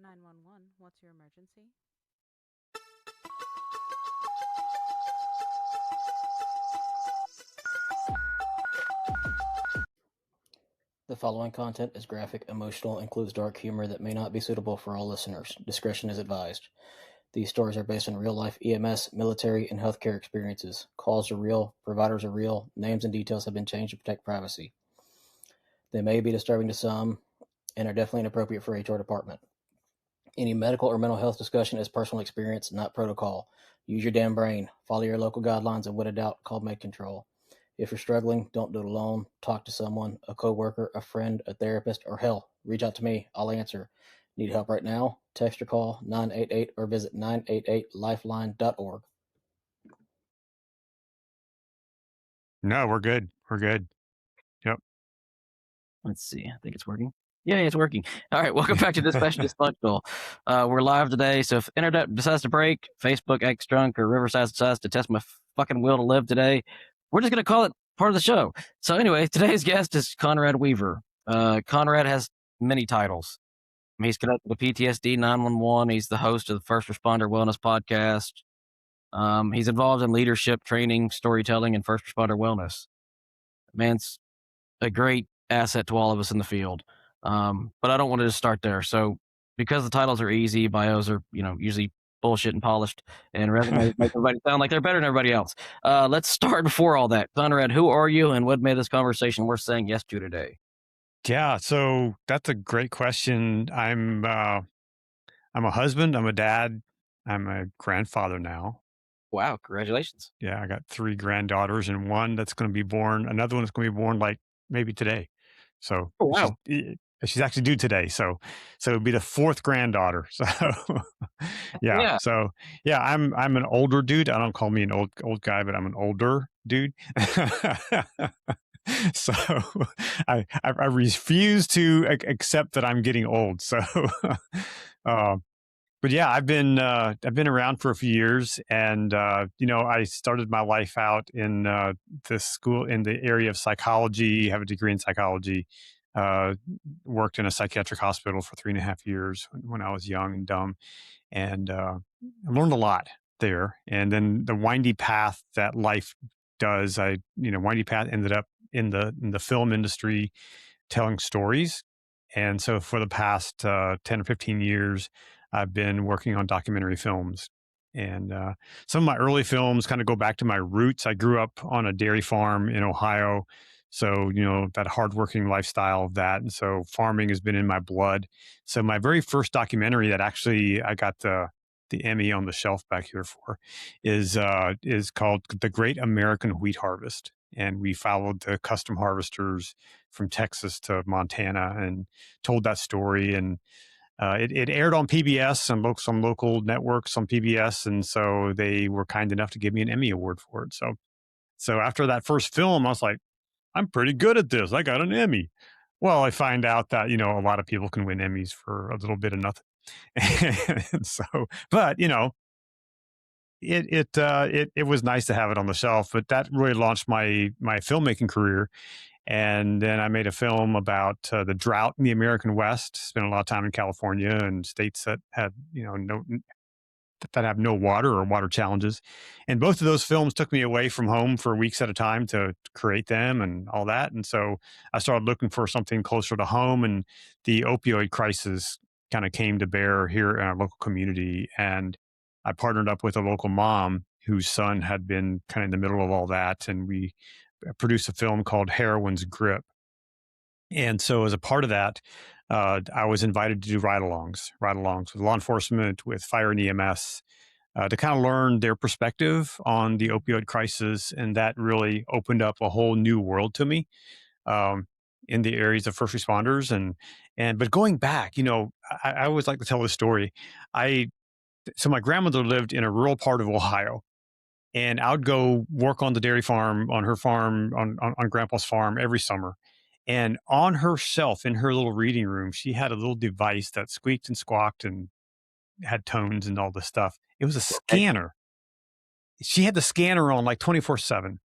911, what's your emergency? The following content is graphic, emotional, includes dark humor that may not be suitable for all listeners. Discretion is advised. These stories are based on real-life EMS, military, and healthcare experiences. Calls are real, providers are real, names and details have been changed to protect privacy. They may be disturbing to some and are definitely inappropriate for HR department. Any medical or mental health discussion is personal experience, not protocol. Use your damn brain. Follow your local guidelines, and when in doubt, call Med Control. If you're struggling, don't do it alone. Talk to someone, a coworker, a friend, a therapist, or hell, reach out to me. I'll answer. Need help right now? Text or call 988 or visit 988lifeline.org. No, we're good. We're good. Yep. Let's see. I think it's working. Yeah, it's working. All right. Welcome back to Dispatch Dysfunctional. We're live today. So if internet decides to break, Facebook acts drunk, or Riverside decides to test my fucking will to live today, we're just going to call it part of the show. So anyway, today's guest is Conrad Weaver. Conrad has many titles. He's connected to PTSD 911. He's the host of the First Responder Wellness Podcast. He's involved in leadership, training, storytelling, and first responder wellness. Man's a great asset to all of us in the field. But I don't want to just start there. So because the titles are easy, bios are, usually bullshit and polished, and resumes make everybody sound like they're better than everybody else. Let's start before all that. Conrad, who are you and what made this conversation worth saying yes to today? Yeah, so that's a great question. I'm a husband, I'm a dad, I'm a grandfather now. Wow, congratulations. Yeah, I got 3 granddaughters and one that's going to be born. Another one is going to be born like maybe today. So Oh, wow. she's actually due today. So it'd be the 4th granddaughter. So yeah. Yeah. So yeah, I'm an older dude. I don't call me an old guy, but I'm an older dude. So I refuse to accept that I'm getting old. So but yeah, I've been around for a few years, and I started my life out in the school in the area of psychology. Have a degree in psychology. Worked in a psychiatric hospital for 3.5 years when I was young and dumb, and I learned a lot there. And then the windy path that life does, windy path ended up in the film industry, telling stories. And so for the past 10 or 15 years, I've been working on documentary films. And some of my early films kind of go back to my roots. I grew up on a dairy farm in Ohio. So, that hardworking lifestyle of that. And so farming has been in my blood. So my very first documentary that actually I got the Emmy on the shelf back here for is called The Great American Wheat Harvest. And we followed the custom harvesters from Texas to Montana and told that story. And it aired on PBS and some local networks on PBS. And so they were kind enough to give me an Emmy Award for it. So after that first film, I was like, I'm pretty good at this. I got an Emmy. Well, I find out that, a lot of people can win Emmys for a little bit of nothing. And so, but, it was nice to have it on the shelf, but that really launched my filmmaking career. And then I made a film about the drought in the American West. Spent a lot of time in California and states that had, that have no water or water challenges. And both of those films took me away from home for weeks at a time to create them and all that. And so I started looking for something closer to home, and the opioid crisis kind of came to bear here in our local community. And I partnered up with a local mom whose son had been kind of in the middle of all that. And we produced a film called Heroin's Grip. And so as a part of that, I was invited to do ride-alongs with law enforcement, with fire and EMS, to kind of learn their perspective on the opioid crisis. And that really opened up a whole new world to me in the areas of first responders. But going back, I always like to tell this story. So my grandmother lived in a rural part of Ohio. And I would go work on the dairy farm, on her farm, on Grandpa's farm every summer. And on her shelf in her little reading room, she had a little device that squeaked and squawked and had tones and all this stuff. It was a scanner. She had the scanner on like 24/7.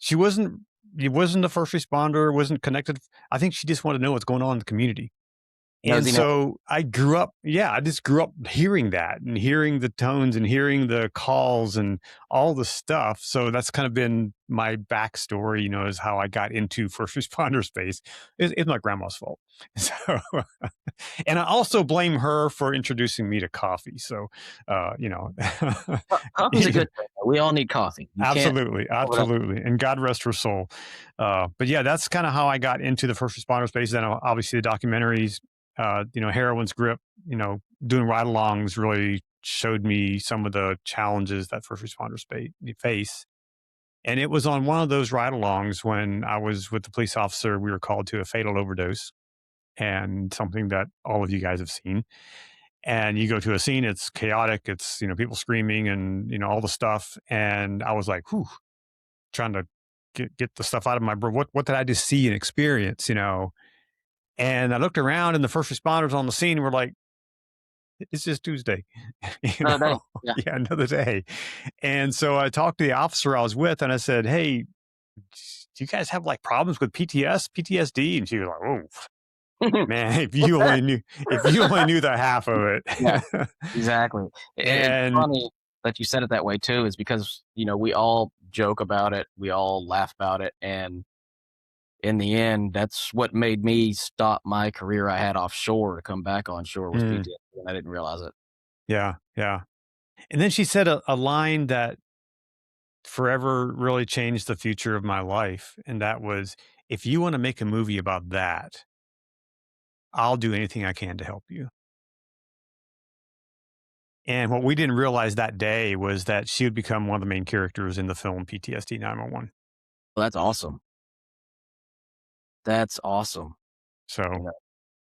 It wasn't a first responder, wasn't connected. I think she just wanted to know what's going on in the community. And so I just grew up hearing that and hearing the tones and hearing the calls and all the stuff. So that's kind of been my backstory, is how I got into first responder space. It's my grandma's fault. So, and I also blame her for introducing me to coffee. So, coffee's a good thing. We all need coffee. Absolutely. And God rest her soul. But yeah, that's kind of how I got into the first responder space. Then obviously the documentaries, Heroine's Grip, doing ride-alongs really showed me some of the challenges that first responders face. And it was on one of those ride-alongs when I was with the police officer, we were called to a fatal overdose, and something that all of you guys have seen. And you go to a scene, it's chaotic, it's, people screaming and, all the stuff. And I was like, whew, trying to get the stuff out of my brain. What did I just see and experience, And I looked around and the first responders on the scene were like, it's just Tuesday, Yeah. Another day. And so I talked to the officer I was with and I said, hey, do you guys have like problems with PTSD? And she was like, oh, man, if you only knew the half of it. Yeah, exactly. And it's funny that you said it that way too, is because, we all joke about it. We all laugh about it. And in the end, that's what made me stop my career I had offshore to come back onshore was PTSD, and I didn't realize it. Yeah, yeah. And then she said a line that forever really changed the future of my life. And that was, if you want to make a movie about that, I'll do anything I can to help you. And what we didn't realize that day was that she would become one of the main characters in the film PTSD 911. Well, that's awesome. That's awesome. So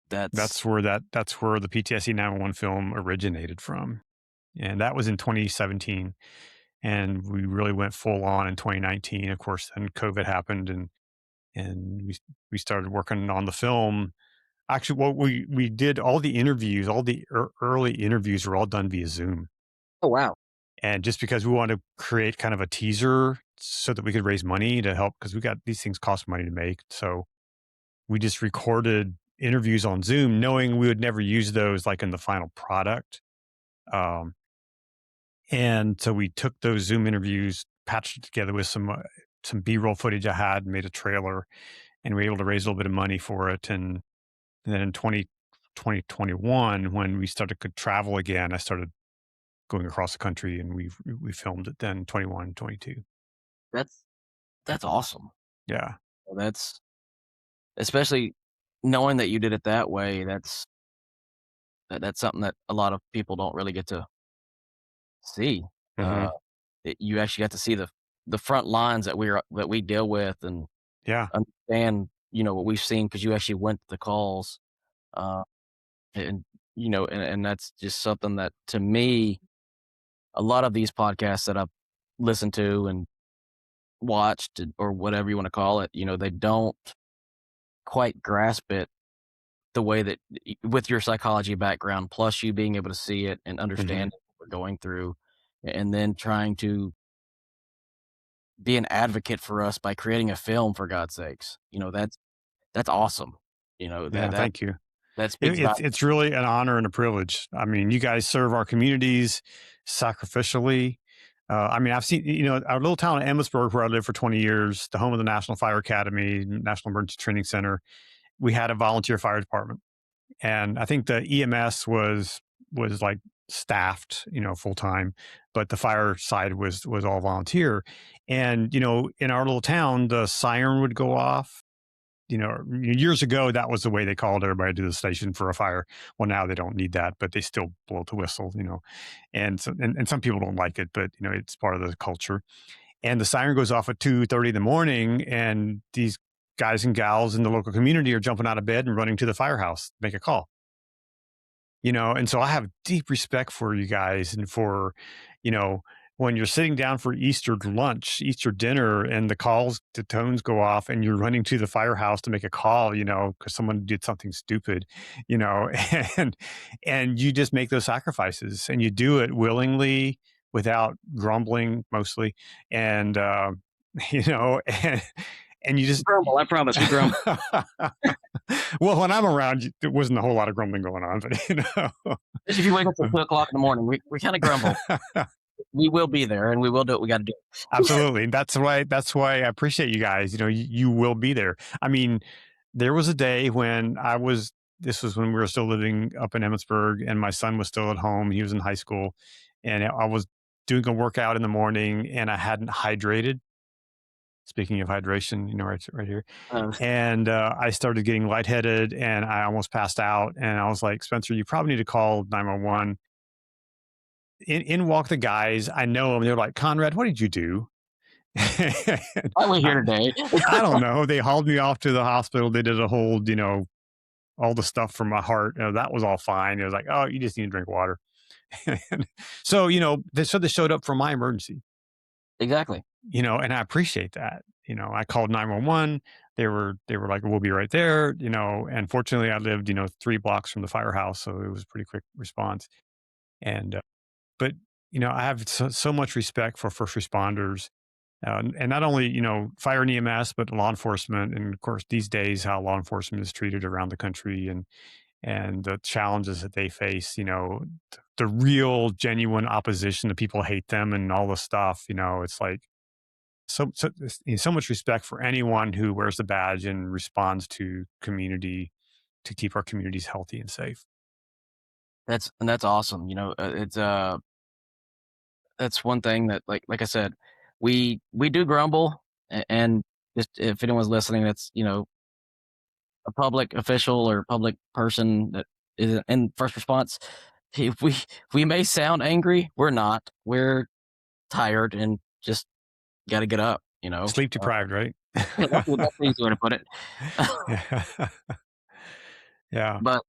that's where the PTSD 911 film originated from. And that was in 2017. And we really went full on in 2019. Of course, then COVID happened and we started working on the film. Actually, what we did, all the interviews, all the early interviews were all done via Zoom. Oh, wow. And just because we wanted to create kind of a teaser so that we could raise money to help, because these things cost money to make. So we just recorded interviews on Zoom, knowing we would never use those like in the final product. And so we took those Zoom interviews, patched it together with some B-roll footage I had, made a trailer, and we were able to raise a little bit of money for it. And then in 2021, when we started to travel again, I started going across the country and we filmed it then 21, 22. That's awesome. Yeah. Well, that's, especially knowing that you did it that way, that's something that a lot of people don't really get to see. Mm-hmm. You actually got to see the front lines that we deal with and understand, what we've seen, because you actually went to the calls. And that's just something that, to me, a lot of these podcasts that I've listened to and watched, or whatever you want to call it, they don't quite grasp it the way that, with your psychology background, plus you being able to see it and understand what we're going through, and then trying to be an advocate for us by creating a film, for God's sakes. That's awesome. Thank you. It's really an honor and a privilege. I mean, you guys serve our communities sacrificially. I've seen, our little town of Emmitsburg, where I lived for 20 years, the home of the National Fire Academy, National Emergency Training Center. We had a volunteer fire department, and I think the EMS was like staffed, full time, but the fire side was all volunteer. And, in our little town, the siren would go off. Years ago, that was the way they called everybody to the station for a fire. Well, now they don't need that, but they still blow the whistle, and some people don't like it, but, it's part of the culture. And the siren goes off at 2:30 in the morning, and these guys and gals in the local community are jumping out of bed and running to the firehouse to make a call. And so I have deep respect for you guys and for, when you're sitting down for Easter lunch, Easter dinner, and the tones go off and you're running to the firehouse to make a call, because someone did something stupid, and you just make those sacrifices and you do it willingly without grumbling mostly. And, and you just grumble. I promise, we grumble. Well, when I'm around, there wasn't a whole lot of grumbling going on, but If you wake up at 2 o'clock in the morning, we kind of grumble. We will be there, and we will do what we got to do. Absolutely. That's why I appreciate you guys. You will be there. I mean, there was a day when this was when we were still living up in Emmitsburg, and my son was still at home. He was in high school, and I was doing a workout in the morning, and I hadn't hydrated. Speaking of hydration, right here. And I started getting lightheaded, and I almost passed out. And I was like, Spencer, you probably need to call 911. In walk the guys. I know them. They're like, Conrad, what did you do? Why are we here today? I don't know. They hauled me off to the hospital. They did a whole, all the stuff for my heart. That was all fine. It was like, oh, you just need to drink water. So, they showed up for my emergency. Exactly. And I appreciate that. I called 911. They were like, we'll be right there. And fortunately I lived, 3 blocks from the firehouse. So it was a pretty quick response. And, but, I have so much respect for first responders. And not only, fire and EMS, but law enforcement. And of course, these days, how law enforcement is treated around the country and the challenges that they face, the real genuine opposition, the people hate them and all the stuff, it's like so much respect for anyone who wears the badge and responds to community to keep our communities healthy and safe. That's awesome. It's that's one thing that like I said, we do grumble, and just if anyone's listening that's a public official or public person that is in first response, if we may sound angry, we're not. We're tired and just got to get up. Sleep deprived, right? That's the easy way to put it. Yeah. But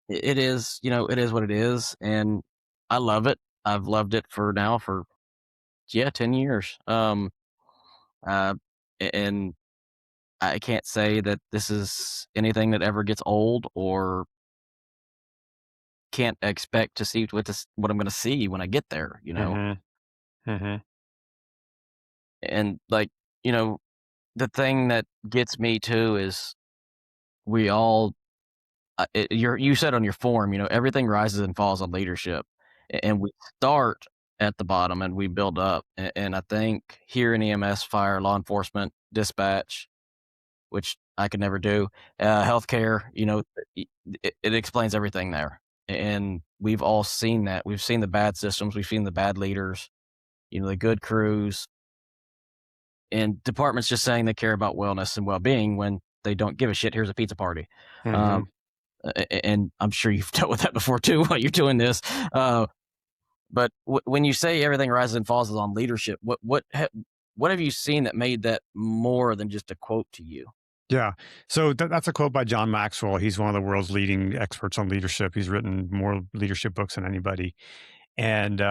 it is, it is what it is, and I love it. I've loved it for 10 years. And I can't say that this is anything that ever gets old, or can't expect to see what I'm going to see when I get there, Mm-hmm. Mm-hmm. And the thing that gets me too is we all, you said on your form, everything rises and falls on leadership, and we start at the bottom and we build up. And I think here in EMS, fire, law enforcement, dispatch, which I could never do, healthcare, it explains everything there. And we've all seen that. We've seen the bad systems. We've seen the bad leaders, the good crews, and departments just saying they care about wellness and well-being when they don't give a shit. Here's a pizza party. Mm-hmm. And I'm sure you've dealt with that before too while you're doing this. But when you say everything rises and falls on leadership, what have you seen that made that more than just a quote to you? Yeah. So that's a quote by John Maxwell. He's one of the world's leading experts on leadership. He's written more leadership books than anybody. And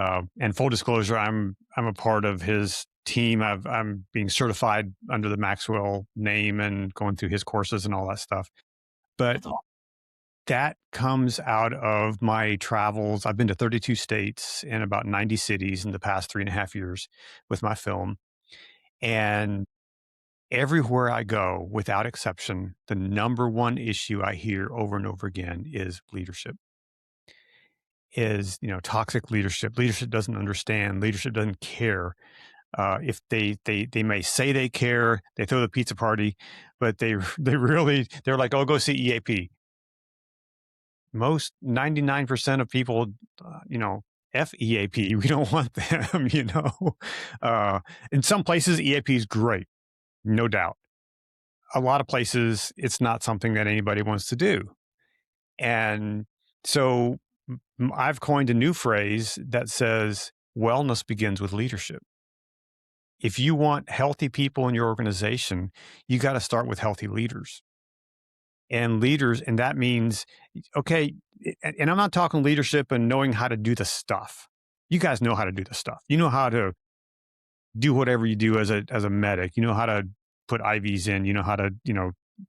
full disclosure, I'm a part of his team. I'm being certified under the Maxwell name and going through his courses and all that stuff. But that comes out of my travels. I've been to 32 states and about 90 cities in the past 3.5 years with my film. And everywhere I go, without exception, the number one issue I hear over and over again is leadership. Is, toxic leadership. Leadership doesn't understand. Leadership doesn't care. If they may say they care, they throw the pizza party, but they're like, oh, go see EAP. Most 99% of people, F EAP. We don't want them, in some places, EAP is great. No doubt. A lot of places, it's not something that anybody wants to do. And so I've coined a new phrase that says wellness begins with leadership. If you want healthy people in your organization, you got to start with healthy leaders. And that means, okay, and I'm not talking leadership and knowing how to do the stuff. You guys know how to do the stuff. You know how to do whatever you do as a medic. You know how to put IVs in. You know how to,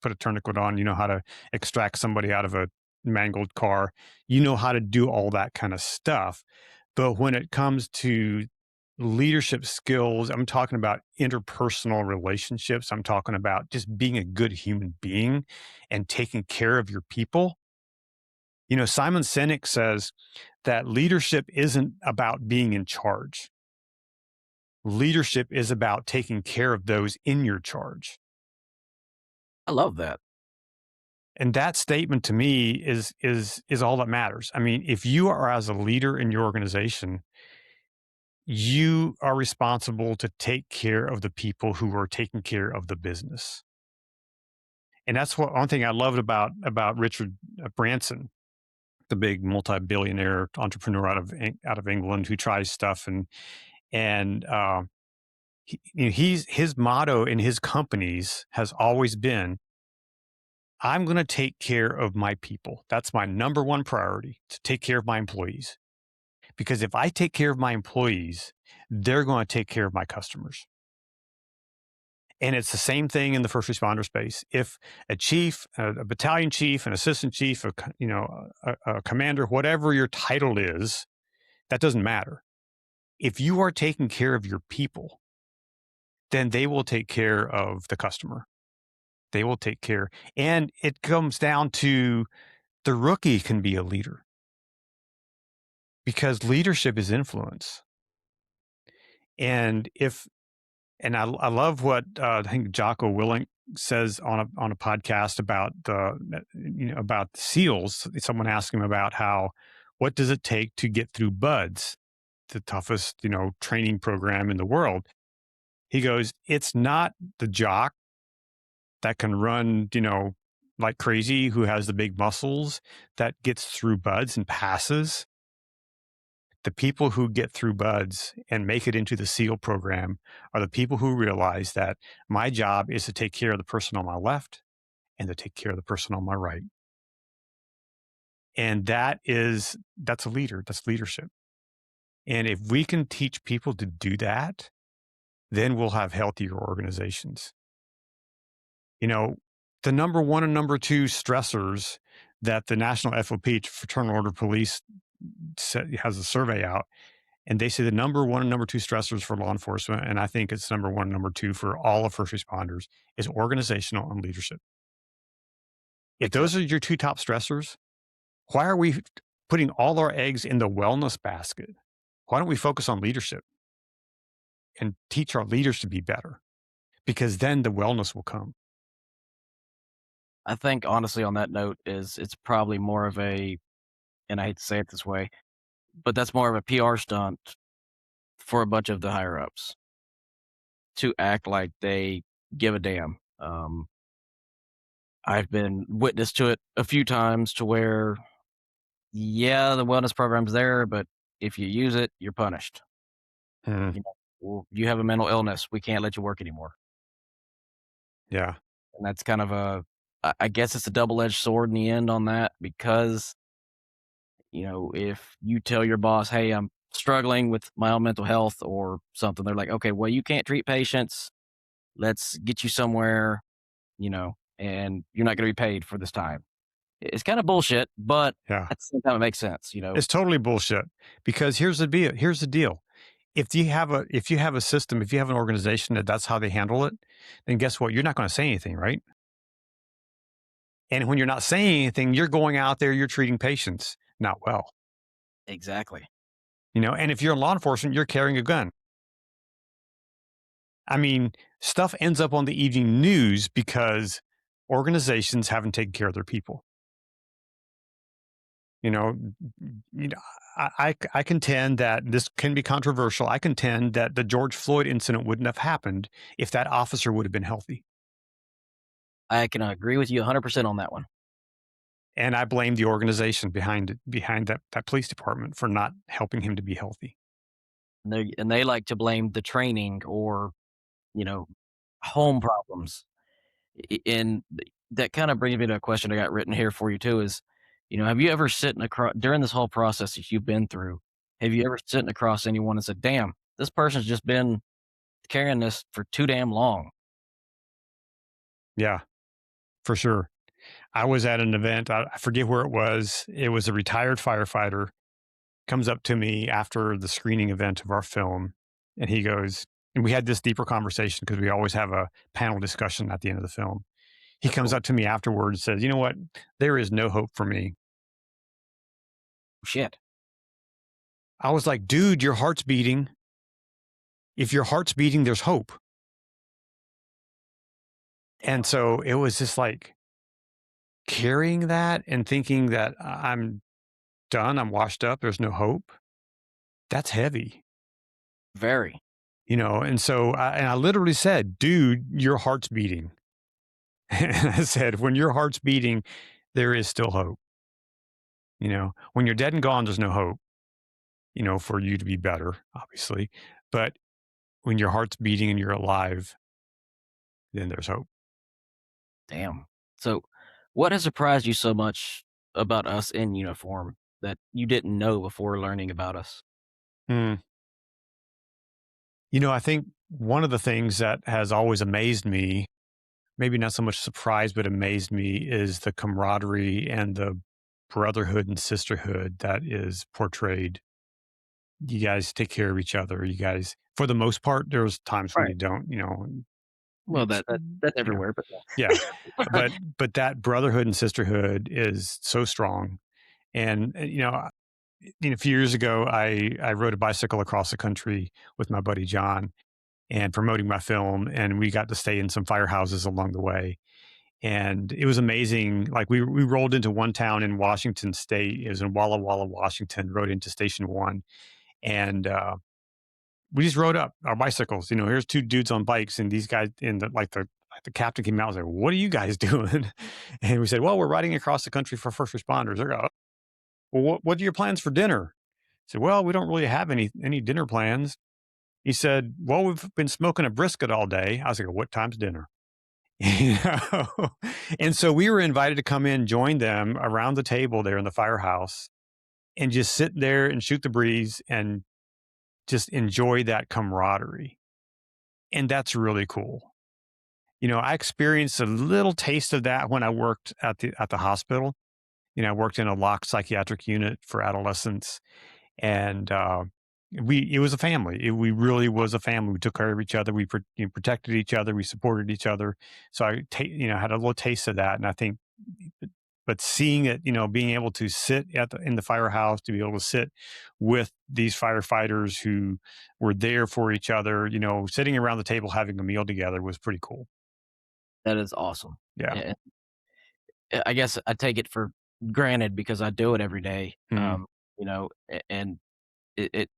put a tourniquet on. You know how to extract somebody out of a mangled car. You know how to do all that kind of stuff. But when it comes to leadership skills. I'm talking about interpersonal relationships. I'm talking about just being a good human being and taking care of your people. Simon Sinek says that leadership isn't about being in charge. Leadership is about taking care of those in your charge. I love that. And that statement to me is all that matters. I mean, if you are as a leader in your organization, you are responsible to take care of the people who are taking care of the business. And that's one thing I loved about Richard Branson, the big multi-billionaire entrepreneur out of England who tries stuff and his motto in his companies has always been, I'm going to take care of my people. That's my number one priority, to take care of my employees. Because if I take care of my employees, they're going to take care of my customers. And it's the same thing in the first responder space. If a chief, a battalion chief, an assistant chief, a commander, whatever your title is, that doesn't matter. If you are taking care of your people, then they will take care of the customer. They will take care. And it comes down to the rookie can be a leader, because leadership is influence. And I love what I think Jocko Willink says on a podcast about about SEALs. Someone asked him about what does it take to get through BUDS, the toughest training program in the world. He goes, it's not the jock that can run like crazy, who has the big muscles, that gets through BUDS and passes. The people who get through BUDS and make it into the SEAL program are the people who realize that my job is to take care of the person on my left and to take care of the person on my right. And that's a leader. That's leadership. And if we can teach people to do that, then we'll have healthier organizations. The number one and number two stressors that the National FOP, Fraternal Order Police, has a survey out, and they say the number one and number two stressors for law enforcement, and I think it's number one and number two for all of first responders, is organizational and leadership. If those are your two top stressors, why are we putting all our eggs in the wellness basket? Why don't we focus on leadership and teach our leaders to be better? Because then the wellness will come. I think honestly on that note it's probably more of a, and I hate to say it this way, but that's more of a PR stunt for a bunch of the higher ups to act like they give a damn. I've been witness to it a few times to where, yeah, the wellness program's there, but if you use it, you're punished. Well, you have a mental illness. We can't let you work anymore. Yeah. And that's kind of I guess it's a double-edged sword in the end on that, because, if you tell your boss, hey, I'm struggling with my own mental health or something, they're like, okay, well, you can't treat patients. Let's get you somewhere, and you're not going to be paid for this time. It's kind of bullshit, but yeah, at the same time, it makes sense. It's totally bullshit, because here's the deal. If you have a system, if you have an organization that's how they handle it, then guess what? You're not going to say anything, right? And when you're not saying anything, you're going out there, you're treating patients not well. Exactly. And if you're in law enforcement, you're carrying a gun. I mean, stuff ends up on the evening news because organizations haven't taken care of their people. I contend that this can be controversial. I contend that the George Floyd incident wouldn't have happened if that officer would have been healthy. I can agree with you 100% on that one. And I blame the organization behind that police department for not helping him to be healthy. And they like to blame the training or, home problems. And that kind of brings me to a question I got written here for you too is, have you ever during this whole process that you've been through, have you ever sitting across anyone and said, damn, this person's just been carrying this for too damn long? Yeah, for sure. I was at an event. I forget where it was. It was a retired firefighter comes up to me after the screening event of our film And he goes, and we had this deeper conversation because we always have a panel discussion at the end of the film. He That's comes cool. up to me afterwards and says, you know what? There is no hope for me. Shit. I was like, dude, your heart's beating. If your heart's beating, there's hope. And so it was just like carrying that and thinking that I'm done, I'm washed up, there's no hope. That's heavy. Very. You know, and so I literally said, dude, your heart's beating. And I said, when your heart's beating, there is still hope. You know, when you're dead and gone, there's no hope, you know, for you to be better, obviously. But when your heart's beating and you're alive, then there's hope. Damn. So, what has surprised you so much about us in uniform that you didn't know before learning about us? You know, I think one of the things that has always amazed me, maybe not so much surprised, but amazed me, is the camaraderie and the brotherhood and sisterhood that is portrayed. You guys take care of each other. You guys, for the most part, there's times when Right. you don't, you know, Well, that's you know, everywhere, but yeah. But that brotherhood and sisterhood is so strong. And you know, a few years ago, I rode a bicycle across the country with my buddy John and promoting my film, and we got to stay in some firehouses along the way. And it was amazing. Like we rolled into one town in Washington State. It was in Walla Walla, Washington. Rode into Station One, and we just rode up our bicycles. You know, here's two dudes on bikes, and these guys in the captain came out and was like, "What are you guys doing?" And we said, "Well, we're riding across the country for first responders." They go, "Well, what are your plans for dinner?" I said, "Well, we don't really have any dinner plans." He said, "Well, we've been smoking a brisket all day." I was like, "What time's dinner?" You know? And so we were invited to come in, join them around the table there in the firehouse, and just sit there and shoot the breeze and just enjoy that camaraderie. And that's really cool. You know, I experienced a little taste of that when I worked at the hospital. You know, I worked in a locked psychiatric unit for adolescents, and it was a family. We really was a family. We took care of each other. We protected each other. We supported each other. So had a little taste of that, and I think, but seeing it, you know, being able to sit in the firehouse, to be able to sit with these firefighters who were there for each other, you know, sitting around the table having a meal together was pretty cool. that is awesome. Yeah. And I guess I take it for granted because I do it every day. Mhm. You know, and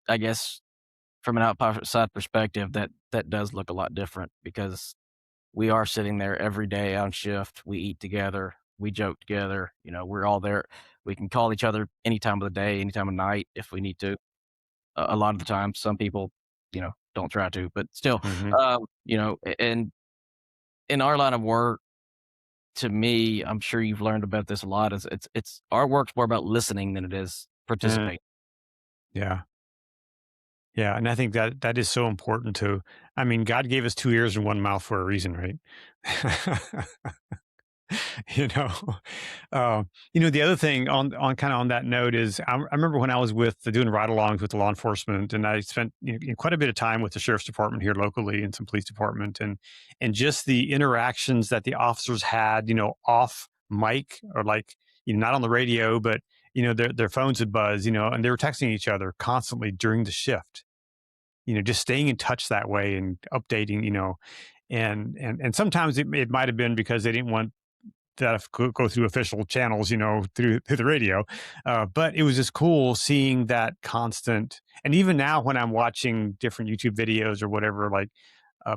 I guess from an outside perspective, that does look a lot different because we are sitting there every day on shift. We eat together. We joke together. You know, we're all there. We can call each other any time of the day, any time of night if we need to. A lot of the time, some people, you know, don't try to, but still, Mhm. you know, and in our line of work, to me, I'm sure you've learned about this a lot. Is it's our work's more about listening than it is Mhm. participating. Yeah. Yeah, and I think that is so important too. I mean, God gave us 2 ears and 1 mouth for a reason, right? You know? Uh, the other thing on kinda on that note is I remember when I was doing ride-alongs with law enforcement, and I spent, quite a bit of time with the sheriff's department here locally and some police department, and just the interactions that the officers had, off mic or like, not on the radio, but, their phones would buzz, and they were texting each other constantly during the shift. Just staying in touch that way and updating, and sometimes it might have been because they didn't want that go through official channels, through the radio. But it was just cool seeing that constant. And even now, when I'm watching different YouTube videos or whatever, like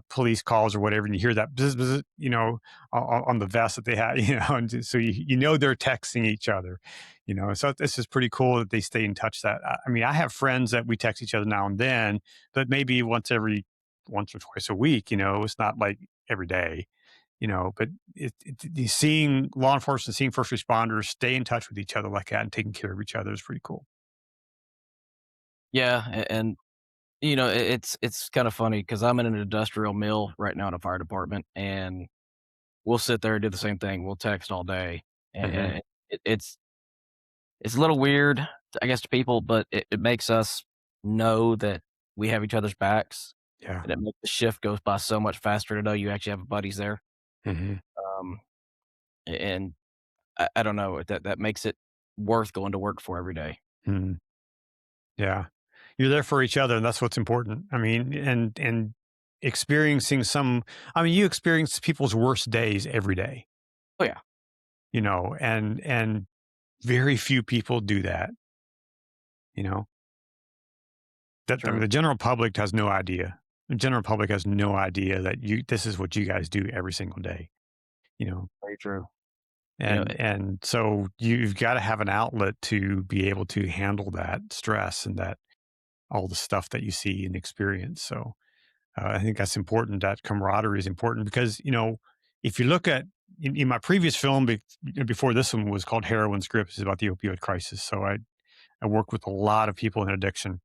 police calls or whatever, and you hear that bzz, bzz, on the vest that they have, and so they're texting each other, So this is pretty cool that they stay in touch. That I mean, I have friends that we text each other now and then, but maybe once or twice a week. It's not like every day. But seeing law enforcement, seeing first responders stay in touch with each other like that and taking care of each other is pretty cool. Yeah, and you know, it's kind of funny because I'm in an industrial mill right now in a fire department, and we'll sit there and do the same thing. We'll text all day, Mm-hmm. and it's a little weird, I guess, to people, but it makes us know that we have each other's backs. Yeah. And it makes the shift goes by so much faster to know you actually have buddies there. Mm-hmm. Um, and I don't know, that makes it worth going to work for every day. Mm-hmm. Yeah. You're there for each other, and that's what's important. I mean, and experiencing you experience people's worst days every day, Oh yeah, and very few people do that, you know. I mean, true. the general public has no idea. The general public has no idea that this is what you guys do every single day, you know. Very true. And so you've got to have an outlet to be able to handle that stress and that all the stuff that you see and experience. So I think that's important. That camaraderie is important because, if you look at in my previous film before this one was called Heroin Scripts, it's about the opioid crisis. So I work with a lot of people in addiction.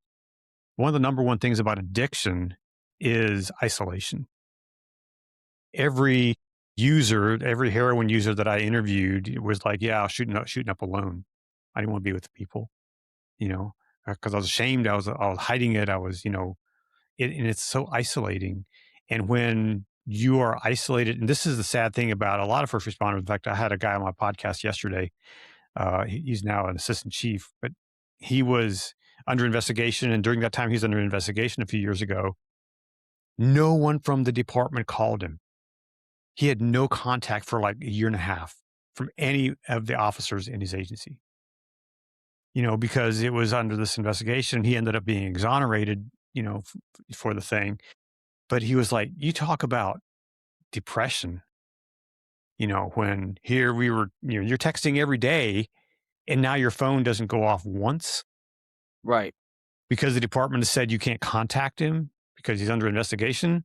One of the number one things about addiction is isolation. Every heroin user that I interviewed was like, yeah, I was shooting up alone. I didn't want to be with people, because I was ashamed. I was hiding it. I was, and it's so isolating. And when you are isolated, and this is the sad thing about a lot of first responders. In fact, I had a guy on my podcast yesterday. He's now an assistant chief, but he was under investigation. And during that time, he was under investigation a few years ago. No one from the department called him. He had no contact for like a year and a half from any of the officers in his agency, because it was under this investigation. He ended up being exonerated, for the thing. But he was like, you talk about depression, when here we were, you're texting every day and now your phone doesn't go off once Right. because the department has said you can't contact him because he's under investigation.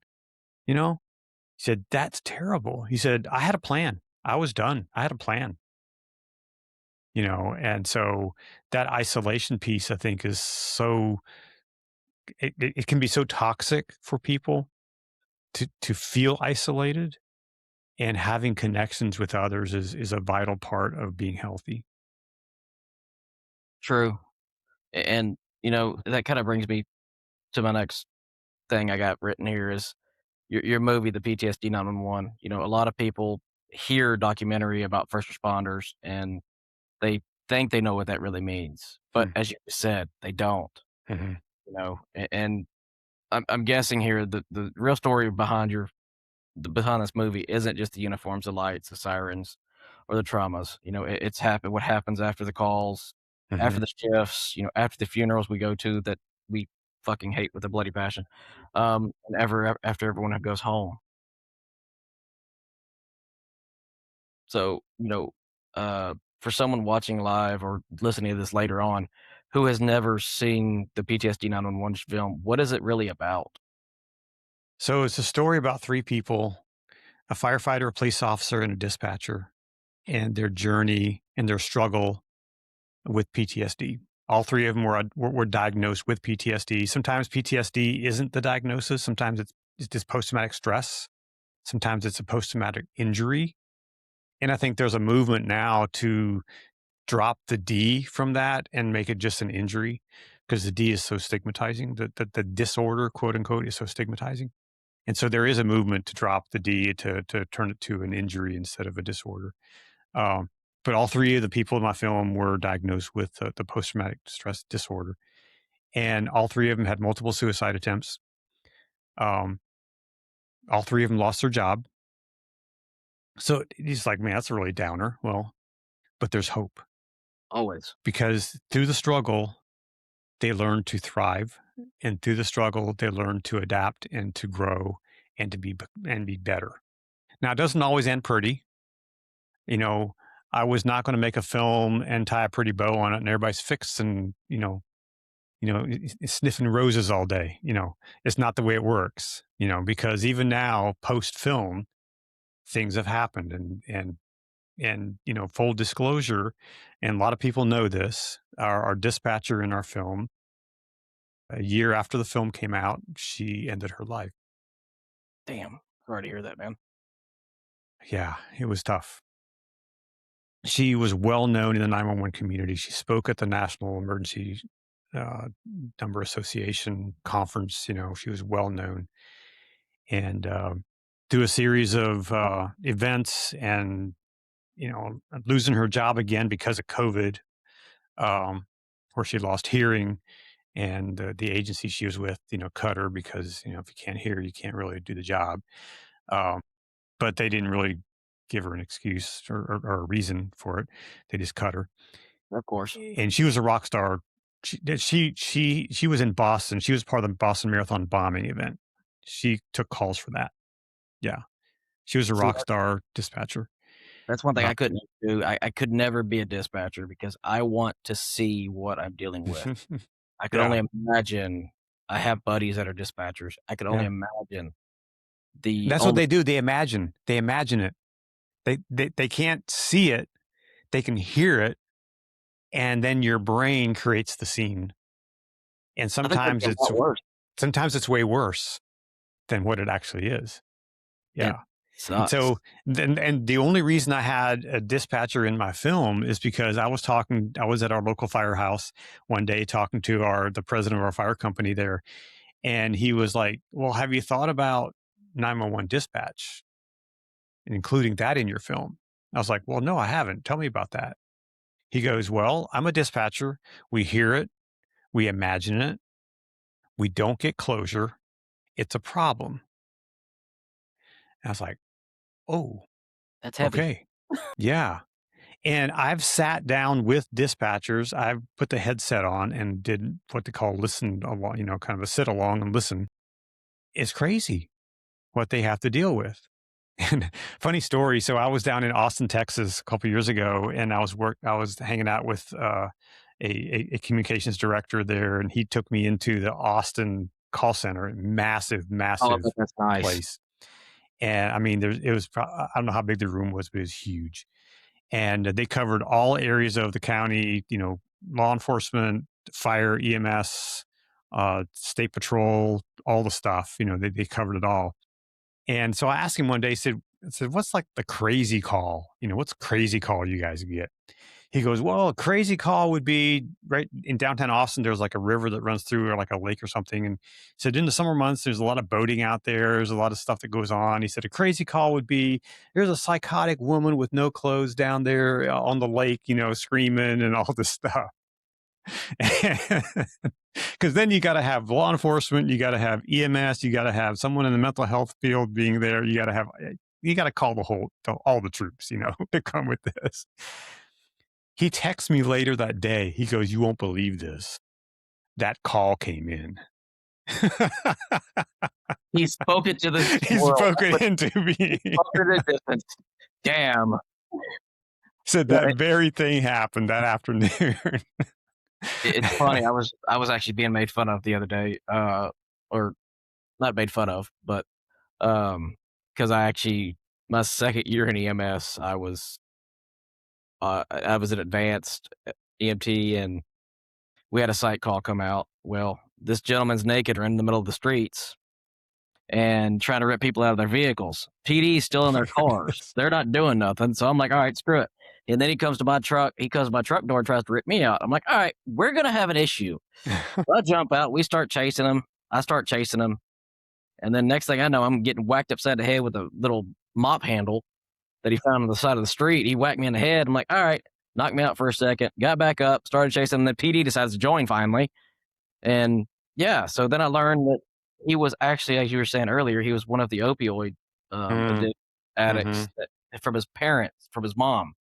He said, that's terrible. He said, I had a plan. I was done. I had a plan. And so that isolation piece, I think, is it can be so toxic for people to feel isolated, and having connections with others is a vital part of being healthy. True. And that kind of brings me to my next thing I got written here is your movie, the PTSD 911. A lot of people hear documentary about first responders and they think they know what that really means, but as you said, they don't. Mm-hmm. And I'm guessing here the real story behind behind this movie isn't just the uniforms, the lights, the sirens, or the traumas. It's what happens after the calls, after Mm-hmm. the shifts, after the funerals we go to that we fucking hate with a bloody passion, and after everyone goes home. So, for someone watching live or listening to this later on who has never seen the PTSD 911 film, what is it really about? So it's a story about three people: a firefighter, a police officer, and a dispatcher, and their journey and their struggle with PTSD. All three of them were diagnosed with PTSD. Sometimes PTSD isn't the diagnosis. Sometimes it's just post-traumatic stress. Sometimes it's a post-traumatic injury. And I think there's a movement now to drop the D from that and make it just an injury, because the D is so stigmatizing. The disorder, quote unquote, is so stigmatizing. And so there is a movement to drop the D to turn it to an injury instead of a disorder. But all three of the people in my film were diagnosed with the post-traumatic stress disorder. And all three of them had multiple suicide attempts. All three of them lost their job. So he's like, man, that's a really downer. Well, but there's hope. Always. Because through the struggle, they learn to thrive. And through the struggle, they learn to adapt and to grow and to be better. Now, it doesn't always end pretty. I was not going to make a film and tie a pretty bow on it and everybody's fixed and, sniffing roses all day. It's not the way it works, because even now, post film, things have happened and full disclosure. And a lot of people know this, our dispatcher in our film, a year after the film came out, she ended her life. Damn. Sorry to hear that, man. Yeah, it was tough. She was well known in the 911 community. She spoke at the National Emergency number association conference. She was well known, and do a series of events, and losing her job again because of COVID, where she lost hearing, and the agency she was with, cut her because if you can't hear, you can't really do the job. But they didn't really give her an excuse or a reason for it. They just cut her. Of course. And she was a rock star. She was in Boston. She was part of the Boston Marathon bombing event. She took calls for that. Yeah. She was a rock star dispatcher. That's one thing I couldn't do. I could never be a dispatcher because I want to see what I'm dealing with. I could only imagine. I have buddies that are dispatchers. I could only imagine That's what they do. They imagine it. They can't see it. They can hear it. And then your brain creates the scene. And sometimes it's way worse than what it actually is. Yeah. And so and the only reason I had a dispatcher in my film is because I was at our local firehouse one day talking to the president of our fire company there. And he was like, well, have you thought about 911 dispatch and including that in your film? I was like, well, no, I haven't. Tell me about that. He goes, well, I'm a dispatcher. We hear it. We imagine it. We don't get closure. It's a problem. And I was like, oh, that's heavy. Okay. Yeah. And I've sat down with dispatchers. I've put the headset on and did what they call listen along, kind of a sit along and listen. It's crazy what they have to deal with. And funny story. So I was down in Austin, Texas a couple of years ago, and I was hanging out with a communications director there, and he took me into the Austin call center, massive that's nice. place. And I mean, it was, I don't know how big the room was, but it was huge. And they covered all areas of the county, law enforcement, fire, EMS, state patrol, all the stuff, they covered it all. And so I asked him one day, I said, what's like the crazy call? What's crazy call you guys get? He goes, well, a crazy call would be right in downtown Austin. There's like a river that runs through, or like a lake or something. And he said, in the summer months, there's a lot of boating out there. There's a lot of stuff that goes on. He said, a crazy call would be, there's a psychotic woman with no clothes down there on the lake, screaming and all this stuff. Because then you got to have law enforcement, you got to have EMS, you got to have someone in the mental health field being there. You got to call all the troops, to come with this. He texts me later that day. He goes, you won't believe this. That call came in. He spoke it to the He spoke it into me. Damn. Said that very thing happened that afternoon. It's funny. I was actually being made fun of the other day, or not made fun of, but because my second year in EMS, I was an advanced EMT, and we had a site call come out. Well, this gentleman's naked or in the middle of the streets and trying to rip people out of their vehicles. PD's still in their cars. They're not doing nothing. So I'm like, all right, screw it. And then he comes to my truck. He comes to my truck door and tries to rip me out. I'm like, all right, we're going to have an issue. So I jump out. We start chasing him. I start chasing him. And then next thing I know, I'm getting whacked upside the head with a little mop handle that he found on the side of the street. He whacked me in the head. I'm like, all right, knocked me out for a second, got back up, started chasing him. The PD decides to join finally. And yeah, so then I learned that he was actually, as you were saying earlier, he was one of the opioid addicts from his parents, from his mom.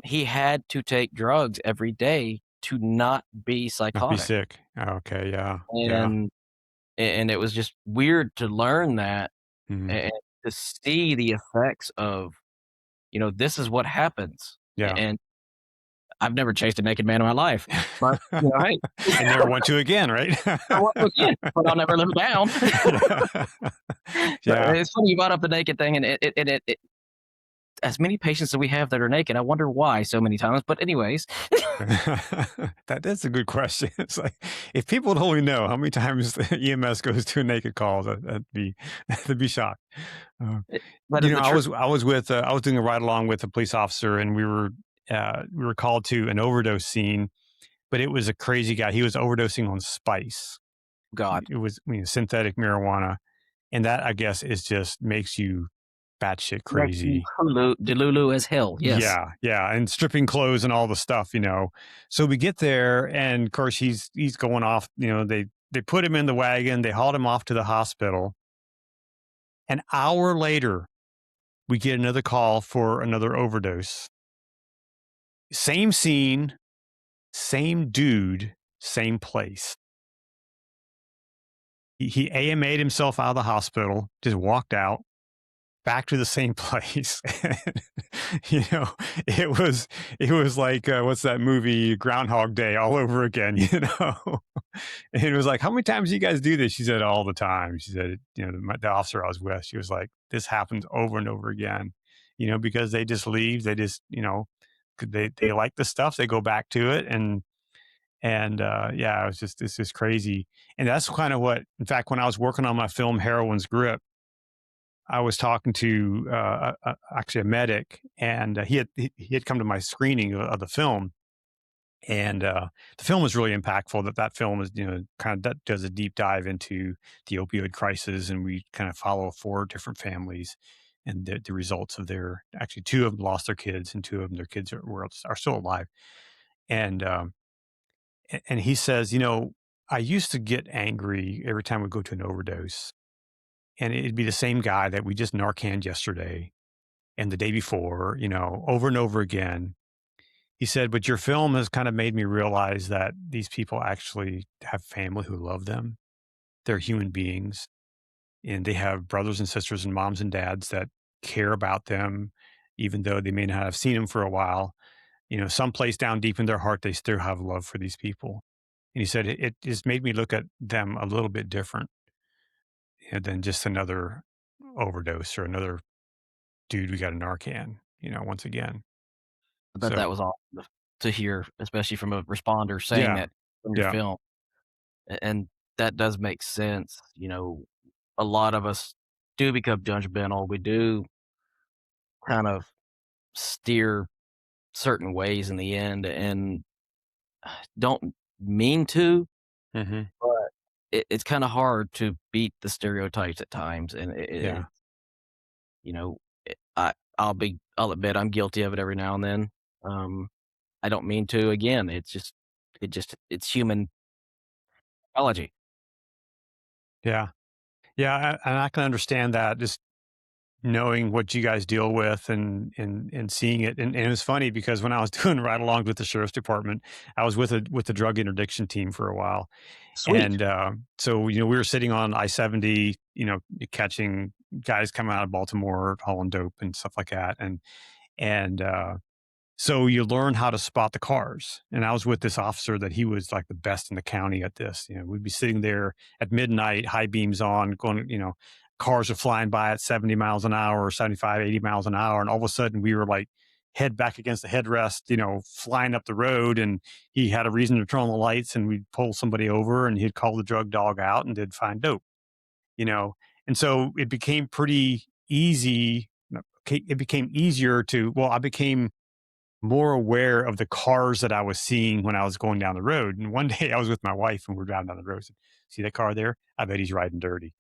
He had to take drugs every day to not be psychotic. Not be sick. Okay, yeah. And it was just weird to learn that and to see the effects of, this is what happens. Yeah. And I've never chased a naked man in my life, but hey. And never want to again, right? I want to again, but I'll never live it down. Yeah. It's funny you brought up the naked thing, and it as many patients that we have that are naked, I wonder why so many times. But anyways, that's a good question. It's like, if people would only know how many times the EMS goes to a naked call, that'd be shocked. But I was doing a ride along with a police officer, and we were called to an overdose scene, but it was a crazy guy. He was overdosing on spice. God. It was synthetic marijuana, and that, I guess, is just makes you batshit crazy. Delulu as hell. Yes. Yeah, and stripping clothes and all the stuff, So we get there, and of course he's going off. They put him in the wagon. They hauled him off to the hospital. An hour later, we get another call for another overdose. Same scene, same dude, same place. He AMA'd himself out of the hospital, just walked out, back to the same place. It was like, what's that movie, Groundhog Day all over again, And it was like, how many times do you guys do this? She said, all the time. She said, the officer I was with, she was like, this happens over and over again, because they just leave. They just, they like the stuff. They go back to it. And it's just crazy. And that's kind of what, in fact, when I was working on my film, Heroine's Grip, I was talking to actually a medic, and he had come to my screening of the film, and the film was really impactful. That film is kind of that does a deep dive into the opioid crisis, and we kind of follow 4 different families and the results of their, actually 2 of them lost their kids, and 2 of them, their kids are still alive, and he says, I used to get angry every time we go to an overdose. And it'd be the same guy that we just Narcaned yesterday and the day before, over and over again. He said, but your film has kind of made me realize that these people actually have family who love them. They're human beings, and they have brothers and sisters and moms and dads that care about them, even though they may not have seen them for a while. Someplace down deep in their heart, they still have love for these people. And he said, it just made me look at them a little bit different than just another overdose or another dude we got a Narcan, once again. I bet that was awesome to hear, especially from a responder saying that from your film. And that does make sense. A lot of us do become judgmental. We do kind of steer certain ways in the end and don't mean to, Mm-hmm. but it's kind of hard to beat the stereotypes at times. And I'll admit I'm guilty of it every now and then. I don't mean to. Again, it's human biology. Yeah, and I can understand that, just knowing what you guys deal with and seeing it. And it was funny because when I was doing ride along with the sheriff's department, I was with the drug interdiction team for a while. Sweet. And so we were sitting on I-70, catching guys coming out of Baltimore hauling dope and stuff like that, and so you learn how to spot the cars. And I was with this officer that he was like the best in the county at this. We'd be sitting there at midnight, high beams on, going, cars are flying by at 70 miles an hour, 75, 80 miles an hour. And all of a sudden we were like head back against the headrest, flying up the road. And he had a reason to turn on the lights, and we'd pull somebody over, and he'd call the drug dog out, and they'd find dope, And so it became pretty easy. It became easier I became more aware of the cars that I was seeing when I was going down the road. And one day I was with my wife, and we're driving down the road. Said, see that car there? I bet he's riding dirty.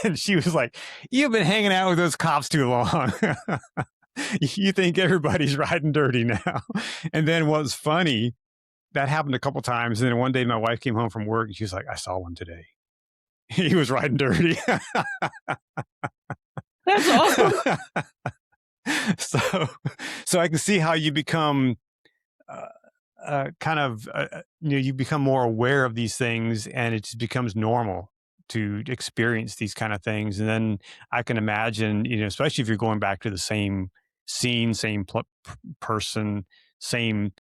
And she was like, you've been hanging out with those cops too long. You think everybody's riding dirty now. And then what's funny, that happened a couple times. And then one day my wife came home from work, and she was like, I saw one today. He was riding dirty. That's awesome. So I can see how you become you become more aware of these things, and it just becomes normal to experience these kind of things. And then I can imagine, especially if you're going back to the same scene, same person, same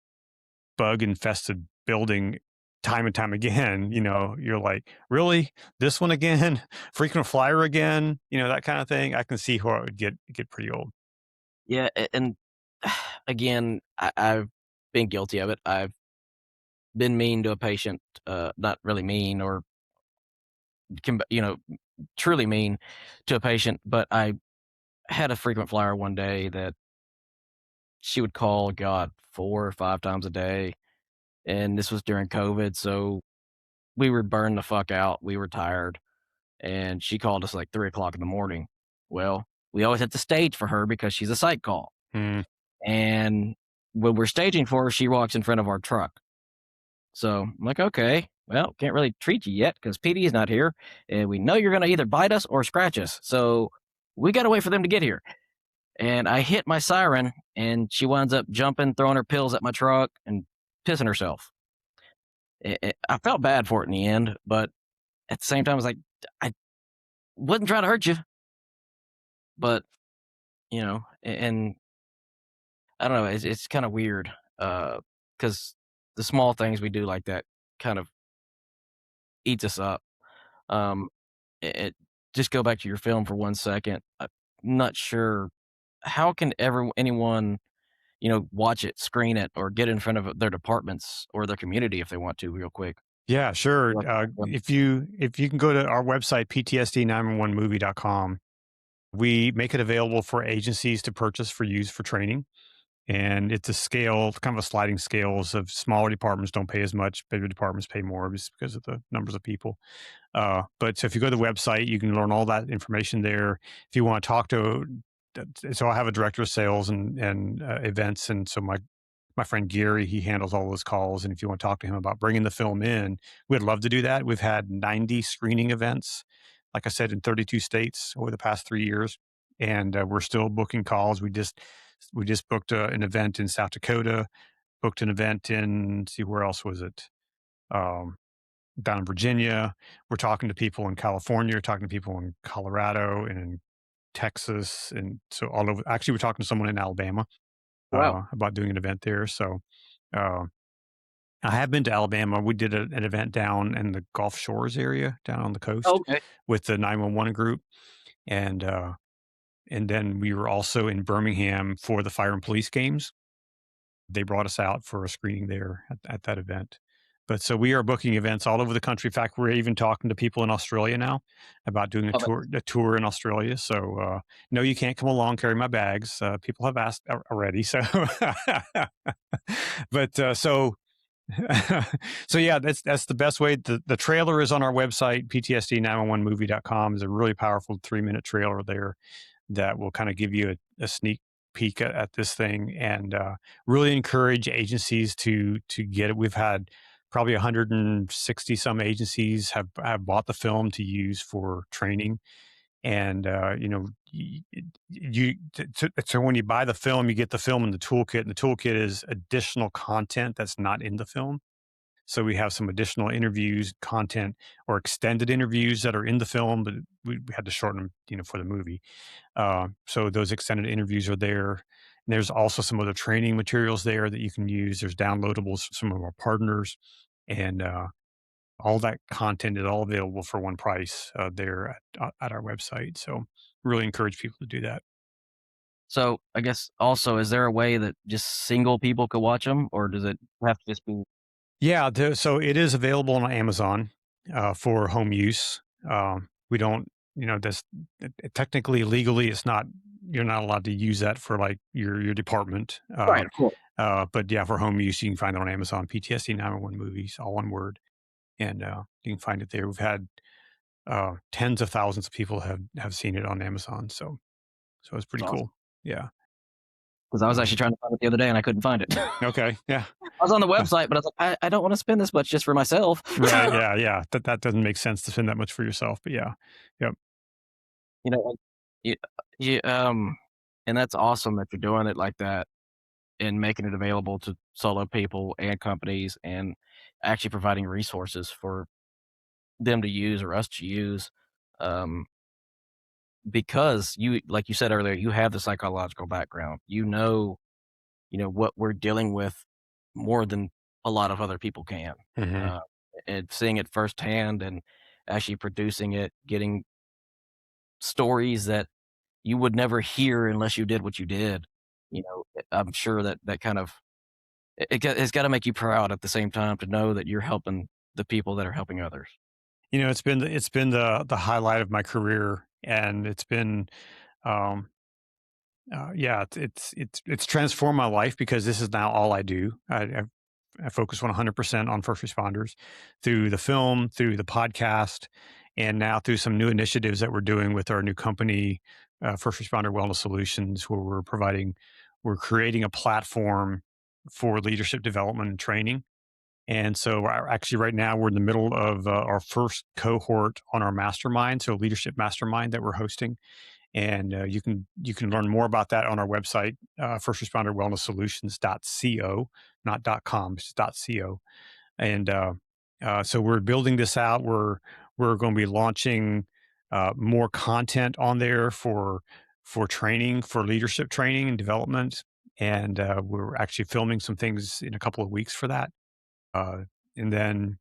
bug infested building time and time again, you're like, really, this one again, frequent flyer again, that kind of thing. I can see how it would get pretty old. Yeah, and again, I've been guilty of it. I've been mean to a patient, not really mean or truly mean to a patient, but I had a frequent flyer one day that she would call, God, 4 or 5 times a day, and this was during COVID, so we were burned the fuck out. We were tired, and she called us like 3 o'clock in the morning. Well, we always had to stage for her because she's a sight call. Mm. And when we're staging for her, she walks in front of our truck. So I'm like, okay, well, can't really treat you yet because PD is not here, and we know you're going to either bite us or scratch us. So we got to wait for them to get here. And I hit my siren, and she winds up jumping, throwing her pills at my truck, and pissing herself. I felt bad for it in the end, but at the same time, I was like, I wasn't trying to hurt you, but and I don't know, it's kind of weird because the small things we do like that kind of eats us up. Um, just go back to your film for 1 second. I'm not sure how can anyone watch it, screen it, or get in front of their departments or their community if they want to, real quick. Yeah, sure. Like, If you can go to our website, ptsd911movie.com, we make it available for agencies to purchase for use for training. And it's a scale, kind of a sliding scales of smaller departments don't pay as much, bigger departments pay more just because of the numbers of people. But so if you go to the website, you can learn all that information there. If you want to talk to, so I have a director of sales and events. And so my friend Gary, he handles all those calls. And if you want to talk to him about bringing the film in, we'd love to do that. We've had 90 screening events, like I said, in 32 states over the past 3 years. And we're still booking calls. We just booked an event in South Dakota, booked an event in, see, where else was it? Down in Virginia. We're talking to people in California, we're talking to people in Colorado and in Texas. And so all over, actually, we're talking to someone in Alabama wow. about doing an event there. So uh, I have been to Alabama. We did an event down in the Gulf Shores area down on the coast Okay. with the 911 group. And then we were also in Birmingham for the Fire and Police games. They brought us out for a screening there at that event. But so we are booking events all over the country. In fact, we're even talking to people in Australia now about doing Love it. a tour in Australia. So no, you can't come along, carry my bags. People have asked already. So, but so so yeah, that's the best way. The trailer is on our website, ptsd911movie.com. Is a really powerful 3-minute trailer there that will kind of give you a sneak peek at this thing, and really encourage agencies to get it. We've had probably 160 some agencies have bought the film to use for training. And so when you buy the film, you get the film in the toolkit, and the toolkit is additional content that's not in the film. So we have some additional interviews, content, or extended interviews that are in the film, but we had to shorten them, for the movie. So those extended interviews are there. And there's also some other training materials there that you can use. There's downloadables from some of our partners, and all that content is all available for one price there at our website. So really encourage people to do that. So I guess also, is there a way that just single people could watch them, or does it have to just be? Yeah, so it is available on Amazon for home use. We don't, this technically, legally, it's not. You're not allowed to use that for like your department. Right, of course. But yeah, for home use, you can find it on Amazon. PTSD 911 movies, all one word, and you can find it there. We've had tens of thousands of people have seen it on Amazon, so it's pretty That's awesome. cool. Yeah, Because I was actually trying to find it the other day and I couldn't find it. okay, yeah. I was on the website, but I was like, I don't want to spend this much just for myself. Right, yeah. That doesn't make sense to spend that much for yourself, but yeah, yep. Like, you, and that's awesome that you're doing it like that and making it available to solo people and companies, and actually providing resources for them to use or us to use. Because like you said earlier, you have the psychological background. What we're dealing with more than a lot of other people can. Mm-hmm. And seeing it firsthand and actually producing it, getting stories that you would never hear unless you did what you did. I'm sure that kind of, it's got to make you proud at the same time to know that you're helping the people that are helping others. It's been the highlight of my career, and it's been yeah, it's transformed my life because this is now all I do. focus 100% on first responders through the film, through the podcast, and now through some new initiatives that we're doing with our new company, First Responder Wellness Solutions, where we're creating a platform for leadership development and training. And so actually right now we're in the middle of our first cohort on our mastermind, so leadership mastermind that we're hosting. And you can learn more about that on our website, firstresponderwellnesssolutions.co, not .com, it's .co. And so we're building this out. We're going to be launching more content on there for training, for leadership training and development. And we're actually filming some things in a couple of weeks for that. And then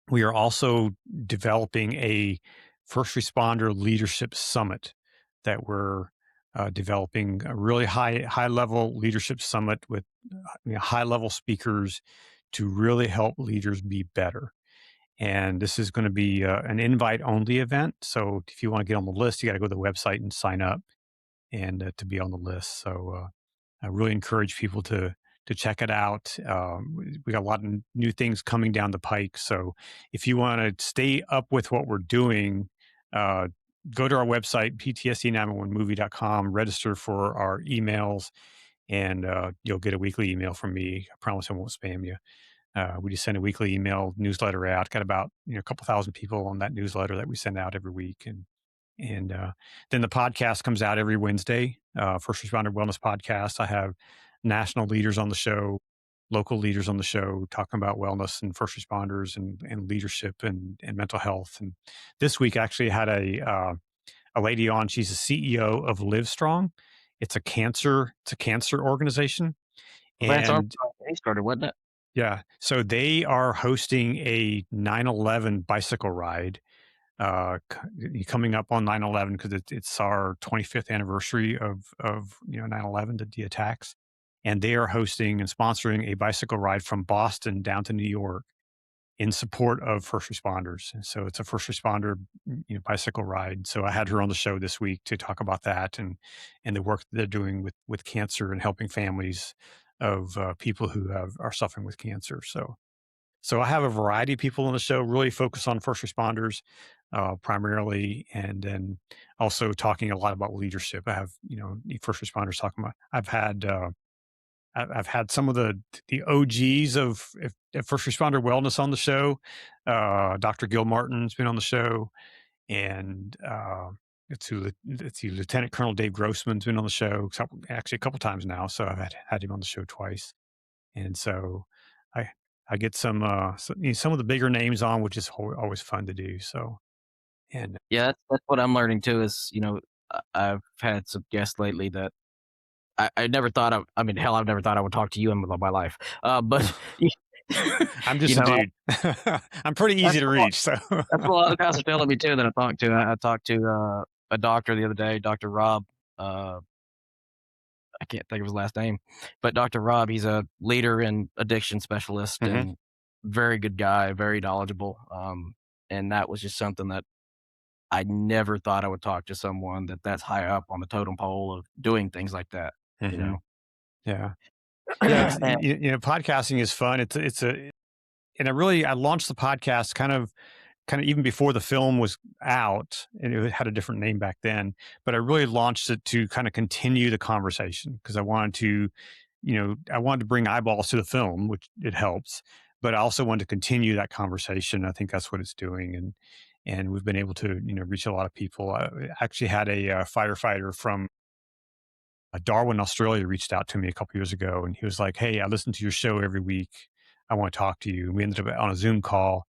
we are also developing a first responder leadership summit that we're developing, a really high level leadership summit with high level speakers to really help leaders be better. And this is going to be an invite only event. So if you want to get on the list, you got to go to the website and sign up and to be on the list. So I really encourage people to check it out. We got a lot of new things coming down the pike. So if you want to stay up with what we're doing, go to our website, ptsd911movie.com, register for our emails, and you'll get a weekly email from me. I promise I won't spam you. We just send a weekly email newsletter out. Got about a couple thousand people on that newsletter that we send out every week, and then the podcast comes out every Wednesday. First Responder Wellness Podcast. I have national leaders on the show, local leaders on the show, talking about wellness and first responders and leadership and mental health. And this week, I actually had a lady on. She's the CEO of Livestrong. It's a cancer organization. Lance And Armstrong, he started, wasn't it? yeah, so they are hosting a 9/11 bicycle ride coming up on 9/11 because it's our 25th anniversary of 9/11, the attacks, and they are hosting and sponsoring a bicycle ride from Boston down to New York in support of first responders. And so it's a first responder bicycle ride. So I had her on the show this week to talk about that and the work that they're doing with cancer and helping families of people who are suffering with cancer. So I have a variety of people on the show, really focus on first responders primarily, and then also talking a lot about leadership. I have, first responders talking about, I've had some of the OGs of first responder wellness on the show. Dr. Gil Martin's been on the show, and let's see, Lieutenant Colonel Dave Grossman's been on the show, actually a couple times now. So I've had him on the show twice. And so I get some of the bigger names on, which is always fun to do. So, and Yeah, that's what I'm learning too. Is I've had some guests lately that I never thought of. I mean, hell, I've never thought I would talk to you in my life. But I'm just a dude. I'm pretty easy to reach. So that's a lot of guys are telling me too that I talked to. I talked to a doctor the other day, Dr. Rob. I can't think of his last name, but Dr. Rob, he's a leader and addiction specialist and very good guy, very knowledgeable. And that was just something that I never thought I would talk to someone that's high up on the totem pole of doing things like that. Yeah. Yeah. Podcasting is fun. And I launched the podcast kind of even before the film was out, and it had a different name back then, but I really launched it to kind of continue the conversation because I wanted to bring eyeballs to the film, which it helps, but I also wanted to continue that conversation. I think that's what it's doing. And we've been able to, reach a lot of people. I actually had a firefighter from Darwin, Australia, reached out to me a couple years ago, and he was like, "Hey, I listen to your show every week. I want to talk to you." And we ended up on a Zoom call.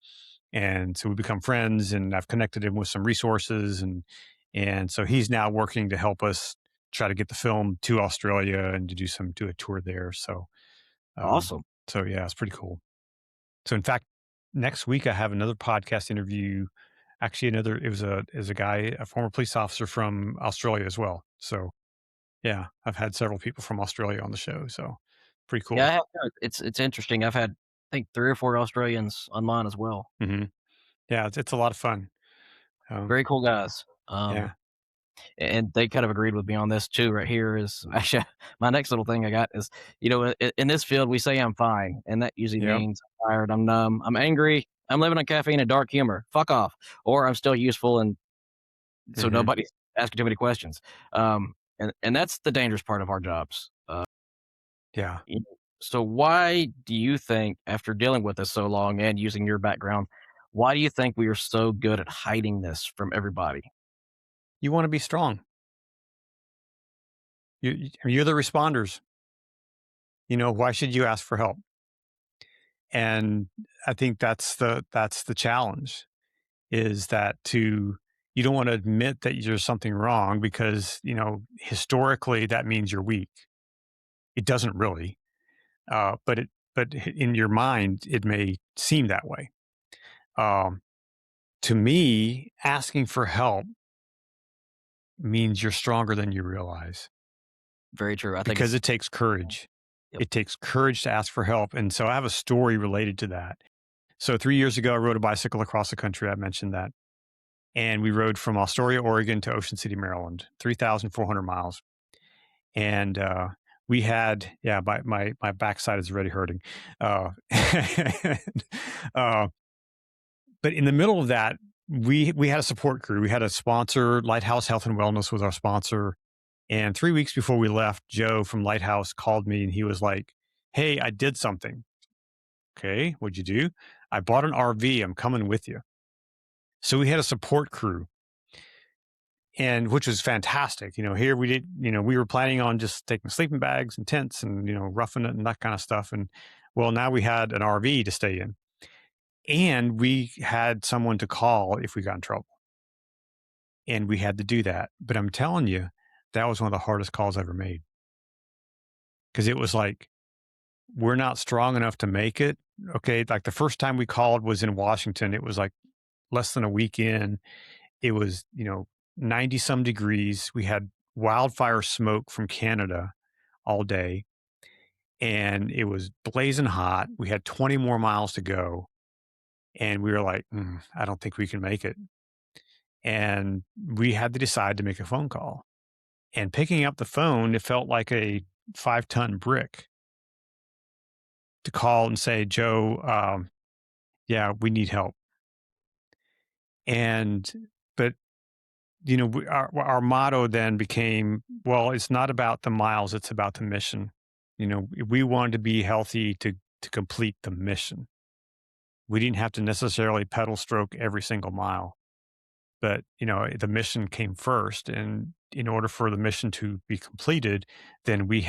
And so we become friends, and I've connected him with some resources. And so he's now working to help us try to get the film to Australia and to do a tour there. So awesome. So yeah, it's pretty cool. So in fact, next week I have another podcast interview. Actually, it was a guy, a former police officer from Australia as well. So yeah, I've had several people from Australia on the show. So pretty cool. Yeah, it's interesting. I've had, I think, 3 or 4 Australians on mine as well. Yeah, it's a lot of fun. Very cool guys. Yeah. and they kind of agreed with me on this too. Right here is actually my next little thing I got is, in this field we say I'm fine, and that usually Yep. means I'm tired, I'm numb, I'm angry, I'm living on caffeine and dark humor. Fuck off, or I'm still useful, and so Mm-hmm. nobody's asking too many questions. And that's the dangerous part of our jobs. Yeah. So why do you think, after dealing with this so long and using your background, why do you think we are so good at hiding this from everybody? You want to be strong. You're the responders. Why should you ask for help? And I think that's the challenge, is that you don't want to admit that there's something wrong because, historically that means you're weak. It doesn't really. But in your mind, it may seem that way. To me, asking for help means you're stronger than you realize, Very true. I think because it takes courage. Yep. It takes courage to ask for help. And so I have a story related to that. So 3 years ago, I rode a bicycle across the country. I mentioned that. And we rode from Astoria, Oregon to Ocean City, Maryland, 3,400 miles. And we had, my backside is already hurting. But in the middle of that, we had a support crew. We had a sponsor. Lighthouse Health and Wellness was our sponsor. And 3 weeks before we left, Joe from Lighthouse called me and he was like, "Hey, I did something." "Okay, what'd you do?" "I bought an RV. I'm coming with you." So we had a support crew, and which was fantastic. Here we did, we were planning on just taking sleeping bags and tents and, roughing it and that kind of stuff. And well, now we had an RV to stay in, and we had someone to call if we got in trouble. And we had to do that. But I'm telling you, that was one of the hardest calls I ever made. Because it was like, we're not strong enough to make it. Okay. Like the first time we called was in Washington. It was like less than a week in. It was, 90 some degrees. We had wildfire smoke from Canada all day. And it was blazing hot. We had 20 more miles to go. And we were like, I don't think we can make it. And we had to decide to make a phone call. And picking up the phone, it felt like a 5-ton brick to call and say, "Joe, yeah, we need help." But our motto then became, well, it's not about the miles, it's about the mission. We wanted to be healthy to complete the mission. We didn't have to necessarily pedal stroke every single mile, but the mission came first. And in order for the mission to be completed, then we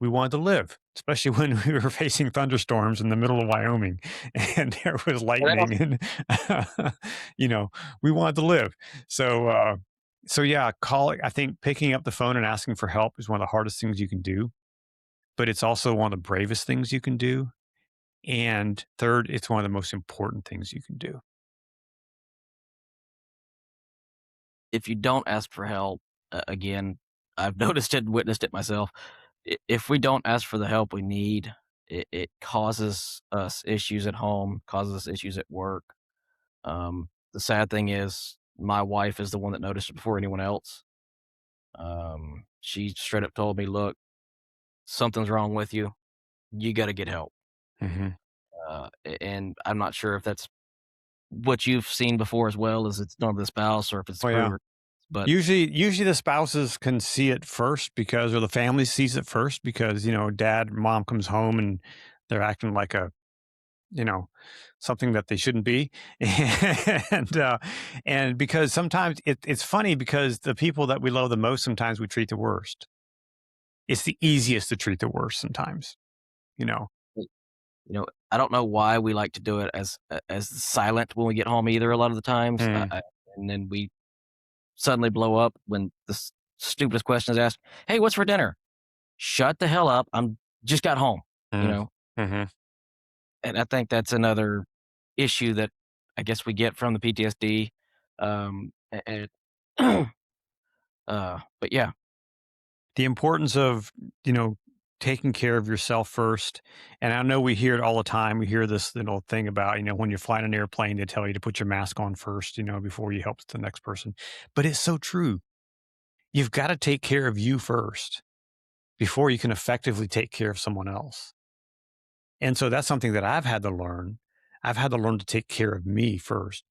wanted to live, especially when we were facing thunderstorms in the middle of Wyoming and there was lightning and, we wanted to live. So yeah, I think picking up the phone and asking for help is one of the hardest things you can do, but it's also one of the bravest things you can do. And third, it's one of the most important things you can do. If you don't ask for help, again, I've noticed it, witnessed it myself. If we don't ask for the help we need, it causes us issues at home, causes us issues at work. The sad thing is, my wife is the one that noticed it before anyone else. She straight up told me, "Look, something's wrong with you. You got to get help." Mm-hmm. And I'm not sure if that's what you've seen before as well, as it's normally the spouse, or if it's Oh, yeah. crew. But usually the spouses can see it first or the family sees it first because, dad, mom comes home and they're acting like something that they shouldn't be. And because sometimes it's funny because the people that we love the most, sometimes we treat the worst. It's the easiest to treat the worst sometimes, I don't know why we like to do it as silent when we get home either. A lot of the times, and then we suddenly blow up when the stupidest question is asked. "Hey, what's for dinner?" Shut the hell up! I'm just got home. Mm-hmm. And I think that's another issue that I guess we get from the PTSD. And but yeah, The importance of, taking care of yourself first. And I know we hear it all the time. We hear this little thing about, when you're flying an airplane, they tell you to put your mask on first, before you help the next person. But it's so true. You've got to take care of you first before you can effectively take care of someone else. And so that's something that I've had to learn. I've had to learn to take care of me first.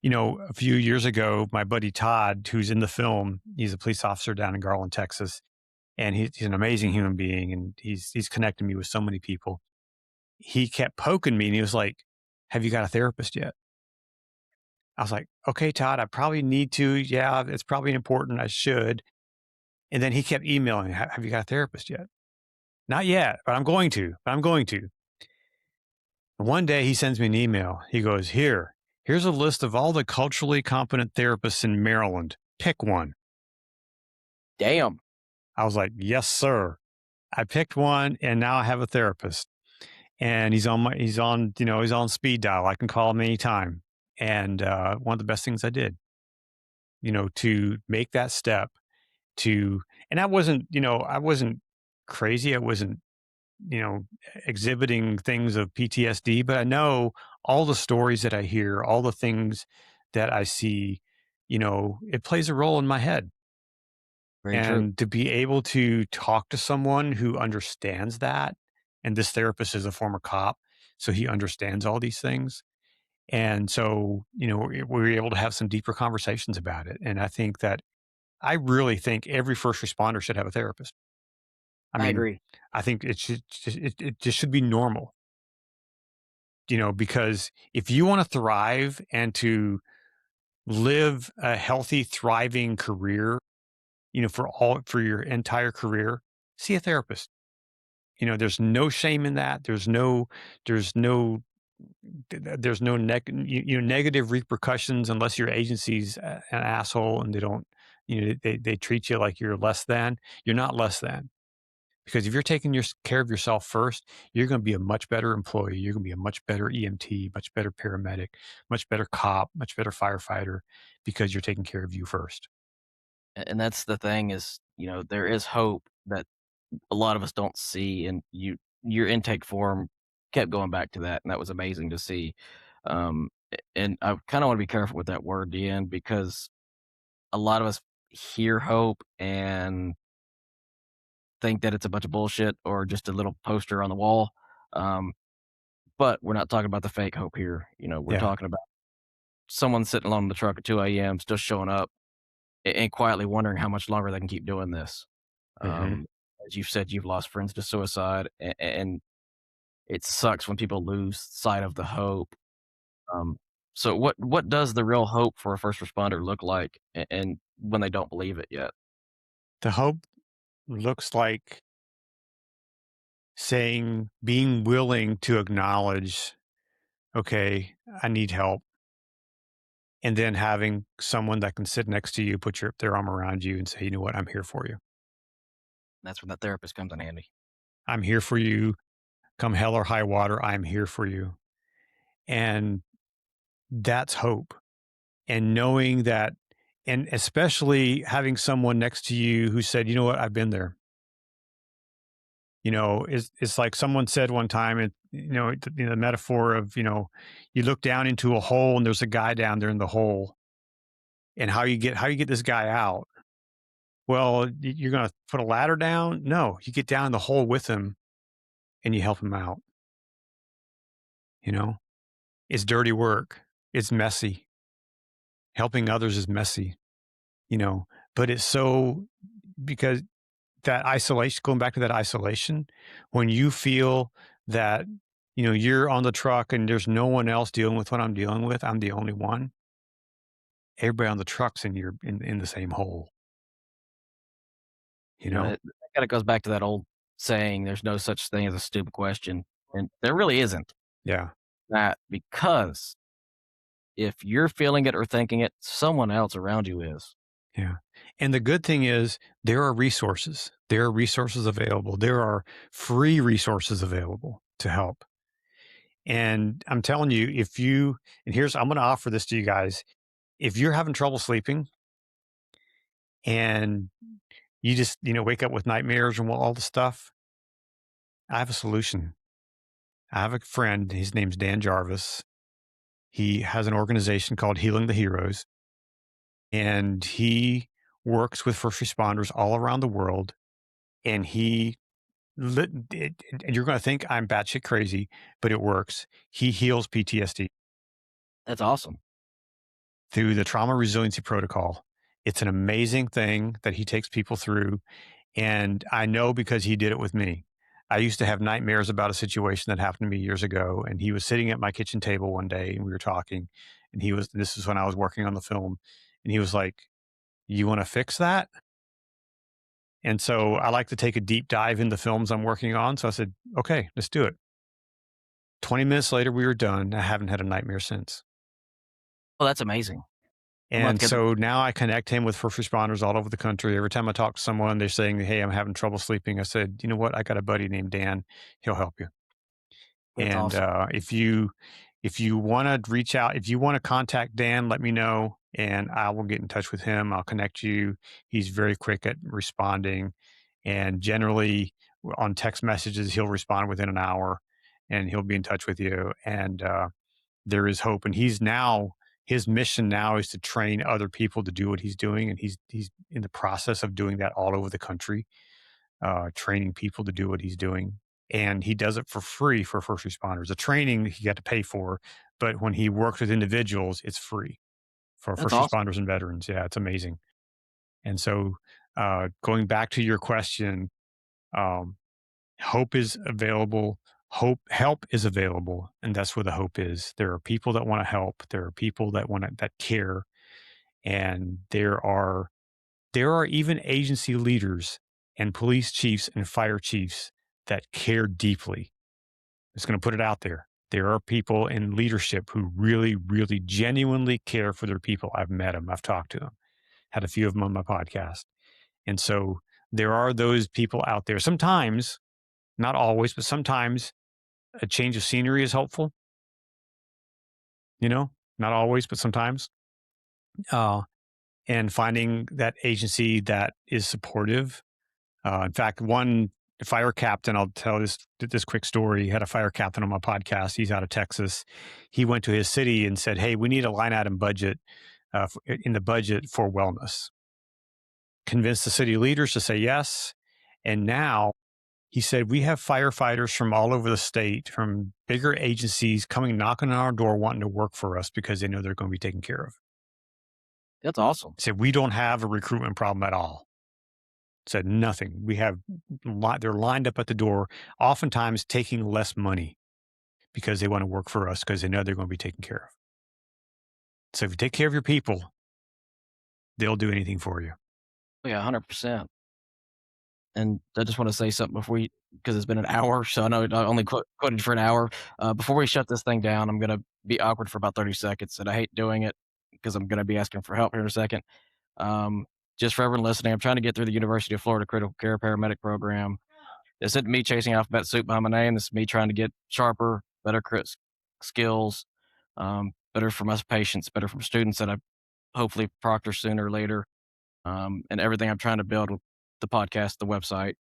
A few years ago, my buddy Todd, who's in the film, he's a police officer down in Garland, Texas, and he's an amazing human being, and he's connected me with so many people. He kept poking me, and he was like, "Have you got a therapist yet?" I was like, "Okay, Todd, I probably need to. Yeah, it's probably important. I should." And then he kept emailing, "Have you got a therapist yet?" "Not yet, but I'm going to. One day he sends me an email. He goes, here's a list of all the culturally competent therapists in Maryland. Pick one. Damn. I was like, yes, sir. I picked one, and now I have a therapist. And he's on speed dial. I can call him anytime. And one of the best things I did, to make that step and I wasn't crazy. I wasn't, exhibiting things of PTSD, but I know all the stories that I hear, all the things that I see, it plays a role in my head. Very true. And to be able to talk to someone who understands that, and this therapist is a former cop, so he understands all these things. And so, we were able to have some deeper conversations about it. And I really think every first responder should have a therapist. I agree. I think it just should be normal, because if you want to thrive and to live a healthy, thriving career, for your entire career, see a therapist. There's no shame in that. There's no negative repercussions unless your agency's an asshole and they don't, they treat you like you're less than. You're not less than. Because if you're taking care of yourself first, you're going to be a much better employee. You're going to be a much better EMT, much better paramedic, much better cop, much better firefighter, because you're taking care of you first. And that's the thing is, there is hope that a lot of us don't see. And your intake form kept going back to that. And that was amazing to see. And I kind of want to be careful with that word, Dean, because a lot of us hear hope and think that it's a bunch of bullshit or just a little poster on the wall. But we're not talking about the fake hope here. We're Yeah. talking about someone sitting alone in the truck at 2 a.m. still showing up and quietly wondering how much longer they can keep doing this. Mm-hmm. As you've said, you've lost friends to suicide, and it sucks when people lose sight of the hope. So what does the real hope for a first responder look like, and when they don't believe it yet? The hope looks like being willing to acknowledge, okay, I need help. And then having someone that can sit next to you, put their arm around you and say, you know what, I'm here for you. That's when that therapist comes in handy. I'm here for you. Come hell or high water, I'm here for you. And that's hope. And knowing that, and especially having someone next to you who said, you know what, I've been there. It's like someone said one time, the metaphor of, you look down into a hole and there's a guy down there in the hole, and how you get this guy out. Well, you're going to put a ladder down? No, you get down in the hole with him and you help him out. It's dirty work. It's messy. Helping others is messy, but it's so, because that isolation, going back to that isolation, when you feel that, you're on the truck and there's no one else dealing with what I'm dealing with, I'm the only one. Everybody on the truck's in the same hole. It kind of goes back to that old saying, there's no such thing as a stupid question. And there really isn't. Yeah. That because if you're feeling it or thinking it, someone else around you is. Yeah. And the good thing is there are resources. There are resources available. There are free resources available to help. And I'm telling you, I'm going to offer this to you guys. If you're having trouble sleeping and you just, wake up with nightmares and all the stuff, I have a solution. I have a friend. His name's Dan Jarvis. He has an organization called Healing the Heroes, and he works with first responders all around the world. And and you're going to think I'm batshit crazy, but it works. He heals PTSD That's awesome. through the trauma resiliency protocol. It's an amazing thing that he takes people through. And I know because he did it with me. I used to have nightmares about a situation that happened to me years ago. And he was sitting at my kitchen table one day and we were talking. And this is when I was working on the film. And he was like, "You want to fix that?" And so I like to take a deep dive in the films I'm working on. So I said, "Okay, let's do it." 20 minutes later, we were done. I haven't had a nightmare since. Well, that's amazing. And so now I connect him with first responders all over the country. Every time I talk to someone, they're saying, "Hey, I'm having trouble sleeping." I said, "You know what? I got a buddy named Dan. He'll help you." That's And awesome. if you want to reach out, if you want to contact Dan, let me know and I will get in touch with him. I'll connect you. He's very quick at responding. And generally on text messages, he'll respond within an hour and he'll be in touch with you. And there is hope. And his mission now is to train other people to do what he's doing. And he's in the process of doing that all over the country, training people to do what he's doing. And he does it for free for first responders. The training he got to pay for, but when he works with individuals, it's free for That's first awesome. responders and veterans. Yeah, it's amazing. And so, going back to your question, um, hope is available. Help is available, and that's where the hope is. There are people that want to help. There are people that care, and there are even agency leaders and police chiefs and fire chiefs that care deeply. Just going to put it out there. There are people in leadership who really, really genuinely care for their people. I've met them. I've talked to them. Had a few of them on my podcast. And so there are those people out there. Sometimes, not always, but sometimes a change of scenery is helpful. Not always, but sometimes. And finding that agency that is supportive. In fact, one fire captain, I'll tell this quick story. He had a fire captain on my podcast. He's out of Texas. He went to his city and said, "Hey, we need a line item budget in the budget for wellness." Convinced the city leaders to say yes. And now he said, "We have firefighters from all over the state, from bigger agencies coming knocking on our door wanting to work for us because they know they're going to be taken care of." That's awesome. He said, "We don't have a recruitment problem at all." Said nothing. They're lined up at the door, oftentimes taking less money because they want to work for us because they know they're going to be taken care of. So if you take care of your people, they'll do anything for you. Yeah, 100%. And I just want to say something because it's been an hour, so I know I only quoted for an hour. Before we shut this thing down, I'm going to be awkward for about 30 seconds, and I hate doing it because I'm going to be asking for help here in a second. Just for everyone listening, I'm trying to get through the University of Florida Critical Care Paramedic Program. This isn't me chasing alphabet soup behind my name. This is me trying to get sharper, better skills, better from us patients, better from students that I hopefully proctor sooner or later, and everything I'm trying to build with the podcast, the website.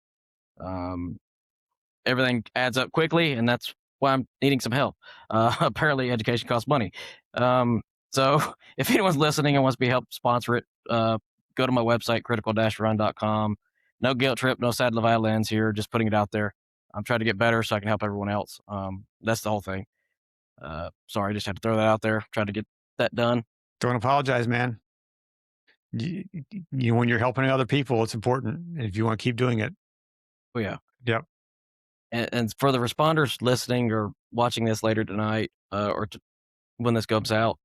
Everything adds up quickly, and that's why I'm needing some help. Apparently, education costs money. So if anyone's listening and wants to be helped sponsor it, go to my website, critical-run.com. No guilt trip, no sad violins here, just putting it out there. I'm trying to get better so I can help everyone else. That's the whole thing. Sorry, I just had to throw that out there, try to get that done. Don't apologize, man. When you're helping other people, it's important. If you want to keep doing it. Oh, yeah. Yep. And for the responders listening or watching this later tonight, when this goes out,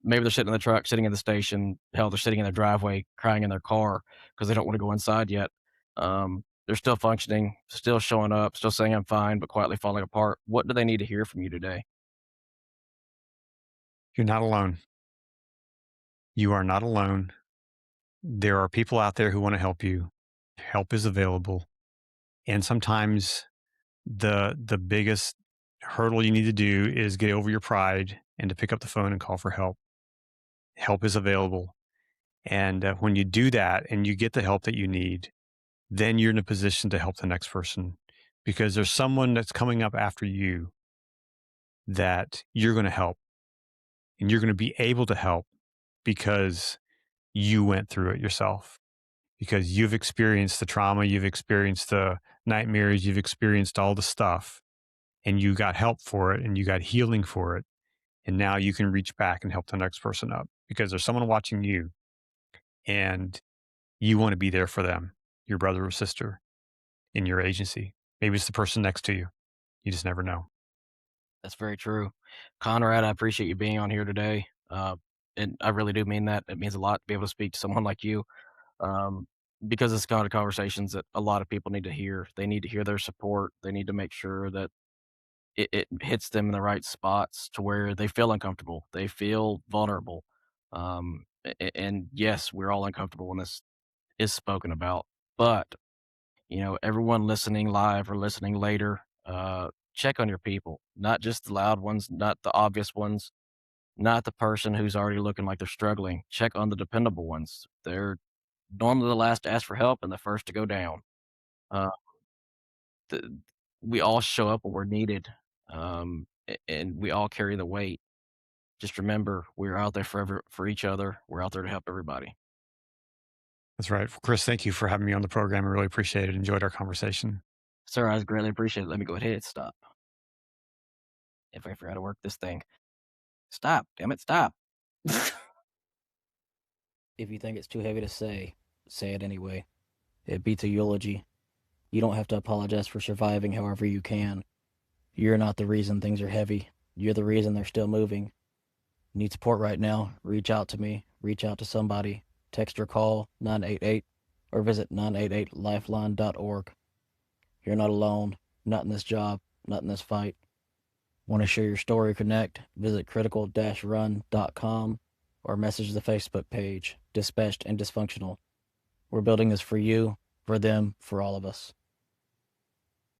maybe they're sitting in the truck, sitting in the station. Hell, they're sitting in their driveway, crying in their car because they don't want to go inside yet. They're still functioning, still showing up, still saying I'm fine, but quietly falling apart. What do they need to hear from you today? You're not alone. You are not alone. There are people out there who want to help you. Help is available. And sometimes the biggest hurdle you need to do is get over your pride and to pick up the phone and call for help. Help is available. And when you do that and you get the help that you need, then you're in a position to help the next person because there's someone that's coming up after you that you're going to help, and you're going to be able to help because you went through it yourself, because you've experienced the trauma, you've experienced the nightmares, you've experienced all the stuff, and you got help for it and you got healing for it. And now you can reach back and help the next person up because there's someone watching you and you want to be there for them, your brother or sister in your agency. Maybe it's the person next to you. You just never know. That's very true. Conrad, I appreciate you being on here today. And I really do mean that. It means a lot to be able to speak to someone like you, because it's kind of conversations that a lot of people need to hear. They need to hear their support. They need to make sure that it hits them in the right spots to where they feel uncomfortable. They feel vulnerable. And yes, we're all uncomfortable when this is spoken about. But, everyone listening live or listening later, check on your people, not just the loud ones, not the obvious ones, not the person who's already looking like they're struggling. Check on the dependable ones. They're normally the last to ask for help and the first to go down. Uh, the, we all show up when we're needed, and we all carry the weight. Just remember, we're out there for each other. We're out there to help everybody. That's right. Chris, thank you for having me on the program. I really appreciate it. Enjoyed our conversation. Sir, I greatly appreciate it. Let me go ahead and stop. If I forgot to work this thing. Stop. Damn it, stop. If you think it's too heavy to say it anyway. It beats a eulogy. You don't have to apologize for surviving however you can. You're not the reason things are heavy. You're the reason they're still moving. Need support right now? Reach out to me. Reach out to somebody. Text or call 988 or visit 988lifeline.org. You're not alone. Not in this job. Not in this fight. Want to share your story or connect? Visit critical-run.com or message the Facebook page, Dispatched and Dysfunctional. We're building this for you, for them, for all of us.